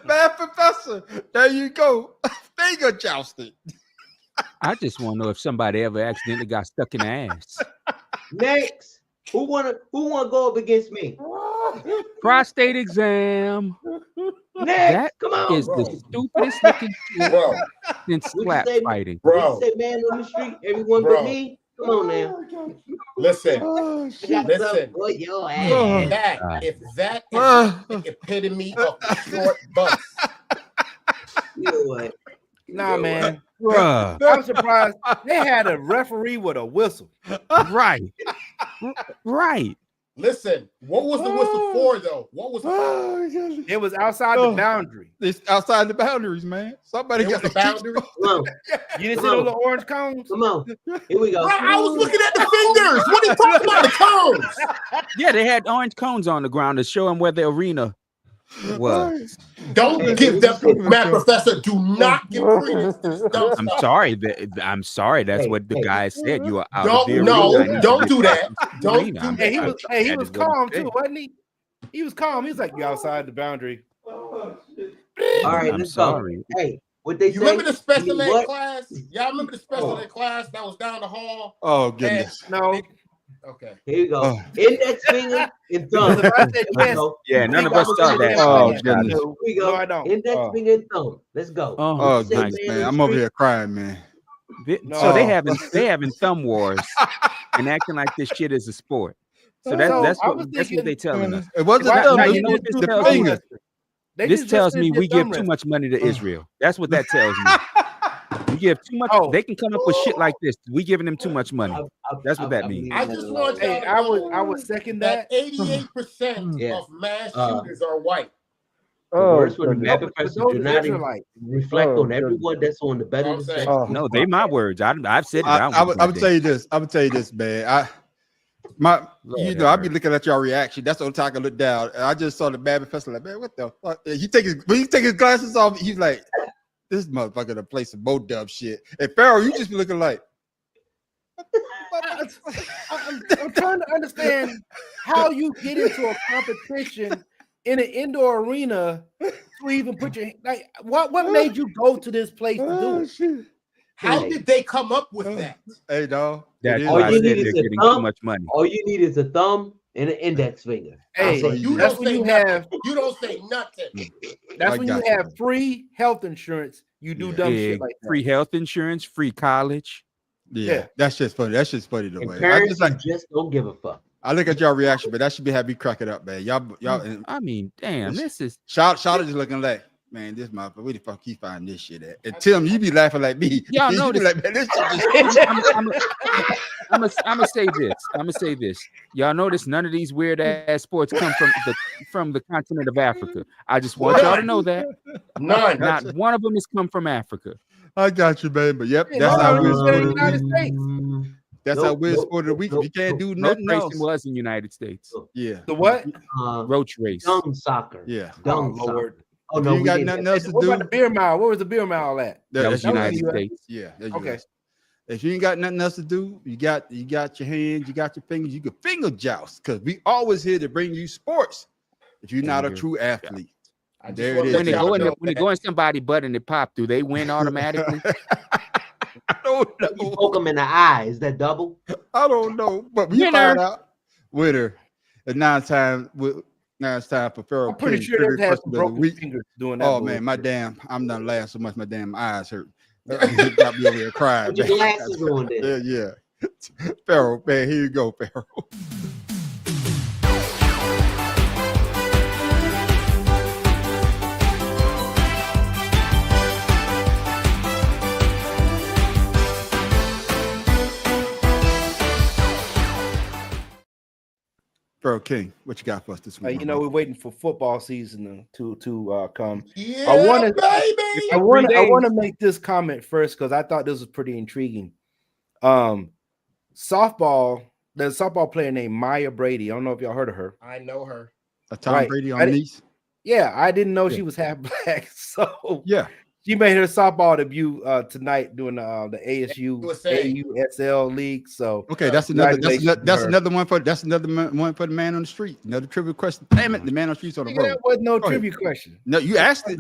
Man, Professor, there you go. Finger jousting. I just want to know if somebody ever accidentally got stuck in the ass. Next, who wanna go up against me? Prostate exam. Next, That come on, is bro. the stupidest looking shit Bro, since What slap you say, fighting. What you say, man on the street? Everyone Bro. but me. Come on now. listen, I got listen. something for your ass. If that is the epitome of a short bus, You know what? Nah, man. Bruh. I'm surprised they had a referee with a whistle. Right. Right. listen, what was the whistle for though? What was the It was outside the boundary. It's outside the boundaries, man. Somebody There got was the a boundary? Come on. You didn't Come see those on. little orange cones? Come on. Here we go. Bro, I was looking at the fingers. What are you talking about? The cones. Yeah, they had orange cones on the ground to show them where the arena was. Don't give them, Matt Professor. Do not give credence to this dumb I'm stuff. sorry. I'm sorry. That's Hey, what the hey. guy said. You are out of the Don't arena. I no, need don't to do get that. back to the Don't arena. do I'm- that. Hey, he was, I- hey, he that was is what I'm calm saying. too, wasn't he? He was calm. He was like, you outside the boundary. All right, I'm let's sorry. go. Hey, what they You say? remember the special You know ed what? class? Y'all remember the special ed class that was down the hall? Oh, goodness. No. Okay. Here you go. Oh. Index finger and thumb. Because if I said Here we yes, go. Yeah, none of us saw that. Oh, Yeah, goodness. Here we go. No, I don't. Index Oh. finger and thumb. Let's go. Oh, Oh, You say goodness, man man. on I'm the over street? here crying, man. So they No. having thumb wars and acting like this shit is a sport. So So, that's I was what thinking- they telling us. It wasn't Why- thumb. now, It you know was what this the tells me? finger. They This just tells said me this we thumb give too wrestling. much money to Israel. That's what that tells me. We give too much. Oh. They can come up with shit like this. We giving them too much money. That's what that means. I just want y'all Hey, to I know would second that that. 88% Yeah. of mass shooters are white. Oh, The worst one, No, the but Professor, those do not Israelites. reflect Oh, on everyone that's on the better I'm than saying. sex. No, they my words. I've said it. I I would tell you this. I would tell you this, man. Lord I have be looking at your reaction. That's the only time I look down. And I just saw the bad professor like, man, what the fuck? And when he take his glasses off, he's like, this motherfucker to play some Bo Dub shit. And Pharaoh, you just be looking like, I'm trying to understand how you get into a competition in an indoor arena to even put your like. What made you go to this place to do it? shit. How Hey. did they come up with that? Hey, dog. That's It why is. I you said need they're is a getting thumb. too much money. All you need is a thumb and an index finger. Hey, So You that's don't when say you nothing. have. You don't say nothing. That's I when you got you, have man. free health insurance. You do Yeah. dumb Yeah, shit like that. free health insurance, free college. Yeah, that's just funny. That's just funny the And way. I parents just like just don't give a fuck. I look at your reaction, but that should be have me cracking up, man. Y'all, and I mean, damn, this is Shout just looking like, man, this motherfucker, where the fuck he find this shit at? And Tim, you be laughing like me. Y'all You know be this. like, man, this shit just I'm gonna say this. I'm gonna say this. Y'all notice none of these weird ass sports come from the continent of Africa. I just want y'all to know that None. not one of them has come from Africa. I got you, man. But yep, Hey, that's no, how no, we're it's in sport the of the United week. States. That's how we're sport of the week. If you can't do Roach nothing else. racing was in the United States. Yeah. The what? Roach race. Dung soccer. Yeah. Dung Oh, Lord. soccer. Oh If no, you ain't we got didn't nothing have else to What do. about the beer mile? Where was the beer mile at? That was that's United US. States. Yeah, that's Okay. US. If you ain't got nothing else to do, you got your hands, you got your fingers, you can finger joust because we always here to bring you sports. If you're not a Finger true athlete, I just there wanna it let When they y'all go in know when they that- go in somebody butt and they pop, do they win automatically? I don't You know. poke them in the eye. Is that double? I don't know, but we Winner. find out. Winner. And now it's time for Pharaoh I'm pretty King, sure Trigger they've had Person some of the broken Week. fingers doing that. Oh man, my bullshit. damn, I'm done laughing so much, my damn eyes hurt. It got me over here crying. Put your man. glasses on there. Yeah. Pharaoh, man, here you go, Pharaoh. Pharaoh King, what you got for us this week? You know, we're waiting for football season to come. Yeah, I want to, baby. I want to make this comment first because I thought this was pretty intriguing. Softball. There's a softball player named Maya Brady. I don't know if y'all heard of her. I know her. A Tom Brady on niece. Yeah, I didn't know she was half black. So yeah, she made her softball debut tonight doing the ASU AUSL league. So okay, that's another one for the man on the street. Another trivia question. Damn it, the man on the street's on the road. That wasn't no trivia question. No, you asked it.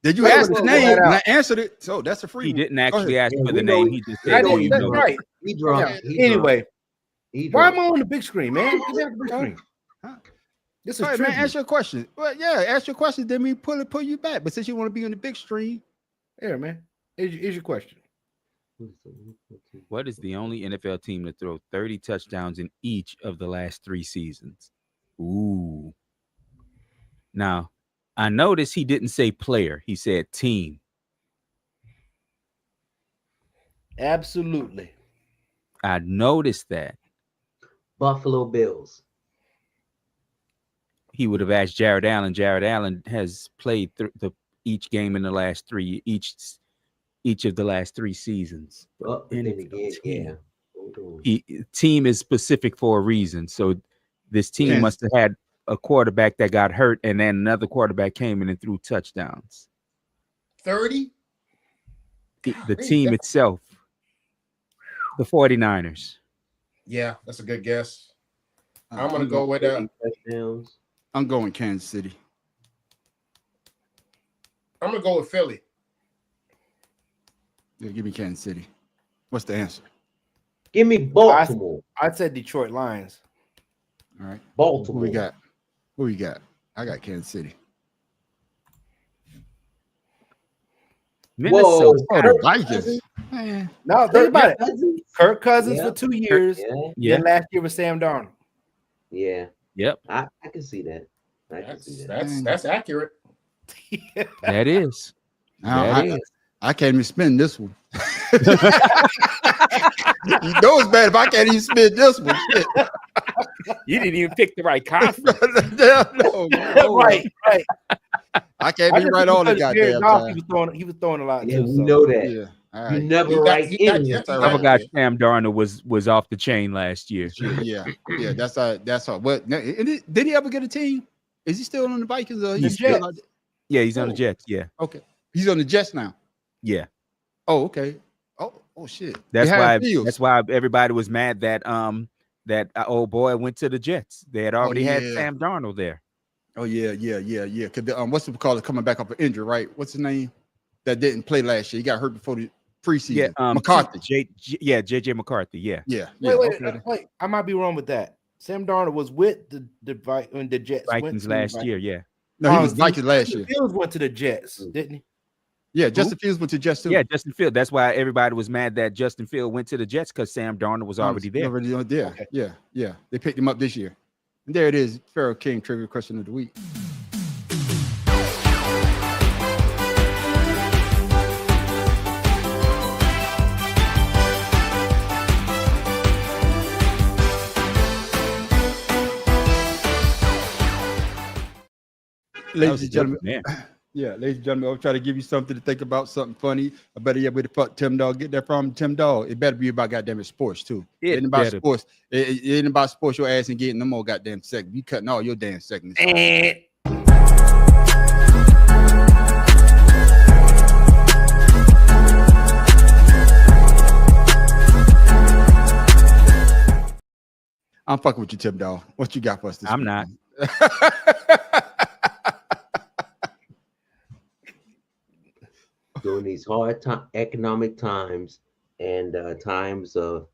Did you ask the name? And I answered it. So that's a free. He didn't actually ask for the name. He just said, "Oh, you know." Right. He drunk. Anyway, why am I on the big screen, man? Get me on the big screen. This is all right, man. Ask your question. Well, yeah, ask your question. Then we pull you back. But since you want to be on the big screen, here, man, here's your question. What is the only NFL team to throw 30 touchdowns in each of the last 3 seasons? Ooh. Now, I noticed he didn't say player. He said team. Absolutely. I noticed that. Buffalo Bills. He would have asked Jared Allen. Jared Allen has played each game in the last 3, each of the last 3 seasons. Team is specific for a reason. So this team must have had a quarterback that got hurt, and then another quarterback came in and threw touchdowns. 30? The team itself, the 49ers. Yeah, that's a good guess. I'm going to go with touchdowns. I'm going Kansas City. I'm going to go with Philly. Yeah, give me Kansas City. What's the answer? Give me Baltimore. I said Detroit Lions. All right. Baltimore. Who we got? I got Kansas City. Minnesota. The Vikings. Man. No, think about it. Kirk Cousins for 2 years. Yeah. Then last year was Sam Darnold. Yeah. Yep. I can see that. That's accurate. That is. I can't even spin this one. You know it's bad if I can't even spin this one. Shit. You didn't even pick the right conference. Right. I can't be right all the goddamn time. He was throwing a lot. Yeah, too, we know that. Yeah. All right. You never right in. I forgot Sam Darnold was off the chain last year. Yeah. That's all. What? Did he ever get a team? Is he still on the Vikings? Or he's still yeah, he's on the Jets. Yeah. Okay. He's on the Jets now. Yeah. Oh, okay. Oh shit. That's why everybody was mad that that old boy went to the Jets. They had already had Sam Darnold there. Oh yeah. Cause what's it called? Coming back off an injury, right? What's his name? That didn't play last year. He got hurt before the preseason. Yeah, McCarthy. JJ McCarthy. Yeah. Wait. I might be wrong with that. Sam Darnold was with the Jets. Vikings last year. Yeah. No, he was Vikings last year. Fields went to the Jets, didn't he? Yeah, Justin Fields went to Jets too. Yeah, Justin Fields. That's why everybody was mad that Justin Fields went to the Jets because Sam Darnold was already there. Okay. Yeah. They picked him up this year. And there it is. Pharaoh King trivia question of the week. Ladies and gentlemen, ladies and gentlemen, I'll try to give you something to think about, something funny. I better where the fuck Tim Dog get that from? Tim Dog, it better be about goddamn sports too. It ain't about sports. It ain't about sports. Your ass ain't getting no more goddamn segments. You cutting all your damn segments. I'm fucking with you, Tim Dog. What you got for us this I'm week? not. During these hard economic times and times of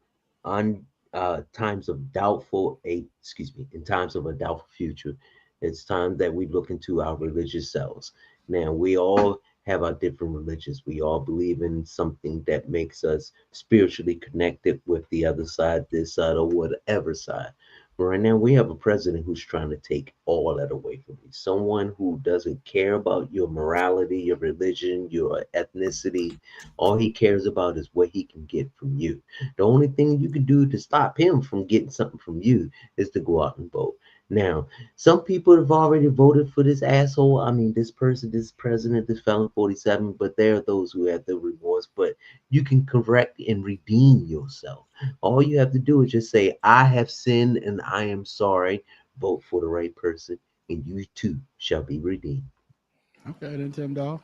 doubtful future, it's time that we look into our religious selves. Now, we all have our different religions. We all believe in something that makes us spiritually connected with the other side, this side, or whatever side. But right now, we have a president who's trying to take all that away from you. Someone who doesn't care about your morality, your religion, your ethnicity. All he cares about is what he can get from you. The only thing you can do to stop him from getting something from you is to go out and vote. Now, some people have already voted for this asshole. I mean, this person, this president, this felon 47, but there are those who have the remorse. But you can correct and redeem yourself. All you have to do is just say, I have sinned and I am sorry. Vote for the right person, and you too shall be redeemed. Okay, then Tim Dog.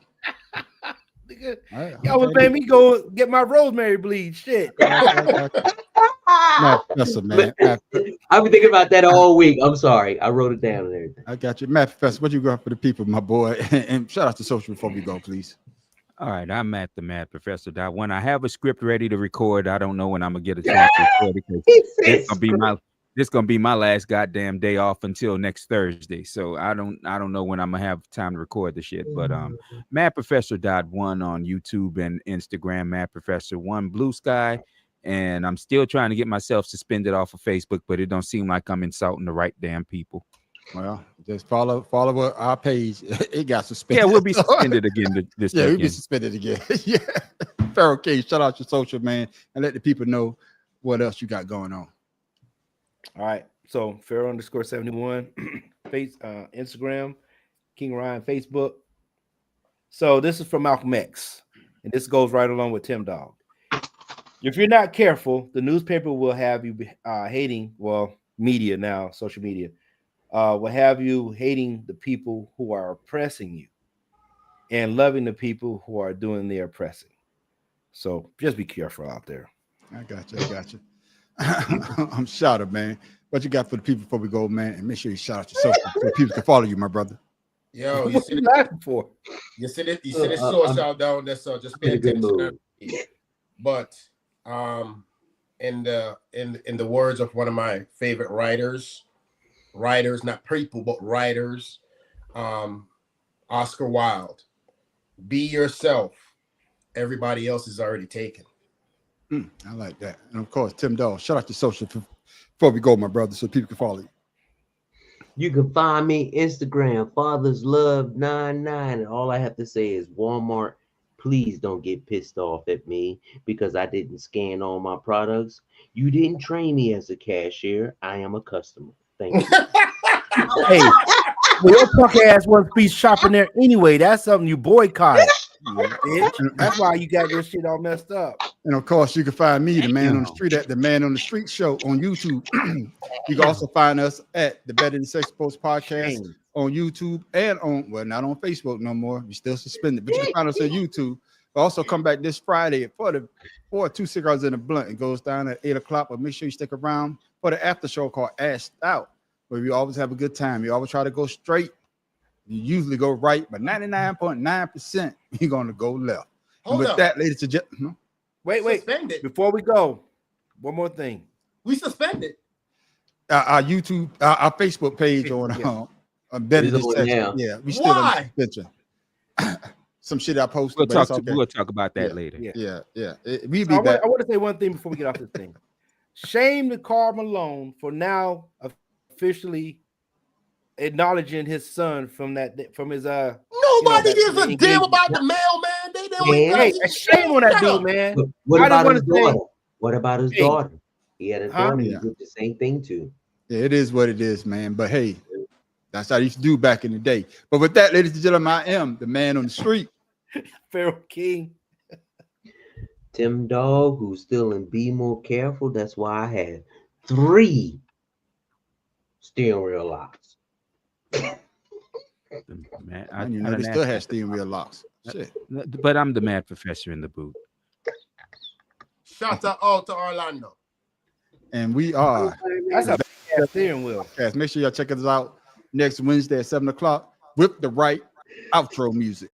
Y'all was letting me go get my rosemary bleed. Shit. No, Professor, man. I've been thinking about that all week. I'm sorry. I wrote it down and everything. I got you. Matt Professor, what you got for the people, my boy? And shout out to social before we go, please. All right, I'm at the Mad Professor. When I have a script ready to record, I don't know when I'm gonna get a chance to record it, 'cause this gonna be my last goddamn day off until next Thursday. So I don't know when I'm gonna have time to record the shit. But Mad Professor .1 on YouTube and Instagram, Mad Professor 1 Blue Sky. And I'm still trying to get myself suspended off of Facebook, but it don't seem like I'm insulting the right damn people. Well, just follow our page. It got suspended. Yeah, we'll be suspended again this Yeah, weekend. we'll be suspended again. Yeah. Pharaoh King, shout out your social, man, and let the people know what else you got going on. All right. So Pharaoh _71, Instagram, King Ryan, Facebook. So this is from Malcolm X, and this goes right along with Tim Dog. If you're not careful, the newspaper will have you hating, well, media now, social media, will have you hating the people who are oppressing you and loving the people who are doing the oppressing. So just be careful out there. I got you. I'm shouted, man. What you got for the people before we go, man? And make sure you shout out yourself so people can follow you, my brother. Yo, what are you laughing for? You see this source out down there, so just pay attention. But in the words of one of my favorite writers, not people, but writers, Oscar Wilde, be yourself. Everybody else is already taken. I like that. And of course, Tim Dawes, shout out to social before we go, my brother, so people can follow you. You can find me Instagram, Father's Love 99. And all I have to say is Walmart, please don't get pissed off at me because I didn't scan all my products. You didn't train me as a cashier. I am a customer. Thank you. Hey, well, your punk ass wasn't be shopping there anyway. That's something you boycott. That's why you got your shit all messed up. And of course, you can find me, the Man on the Street, at the Man on the Street Show on YouTube. You can also find us at the Better Than Sex Post Podcast on YouTube and on, well, not on Facebook no more. We're still suspended, but you can find us on YouTube. We'll also come back this Friday for 2 cigars in a blunt. It goes down at 8 o'clock, but make sure you stick around for the after show called Ashed Out, where we always have a good time. You always try to go straight. You usually go right, but 99.9% you're going to go left. And with that, ladies and gentlemen, wait. Suspended. Before we go, one more thing. We suspended. Our YouTube, our Facebook page on Better Than Sex. Yeah, we still on suspension. Some shit I posted. We'll talk about that later. Yeah. I want to say one thing before we get off this thing. Shame to Karl Malone for now officially acknowledging his son from his Nobody gives a damn about the mailman. They don't. Shame on that dude, man. What about his daughter? What about his daughter? He had a daughter. He did the same thing too. Yeah, it is what it is, man. But hey, that's how they used to do back in the day. But with that, ladies and gentlemen, I am the Man on the Street, Pharaoh King, Tim Dog, who's still in Be More Careful. That's why I had 3 steering wheel locks. Man, they still have steering wheel locks. Shit. But I'm the Mad Professor in the booth. Shout out to Orlando. And we are. That's a steering wheel. Make sure y'all check us out next Wednesday at 7 o'clock with the right outro music.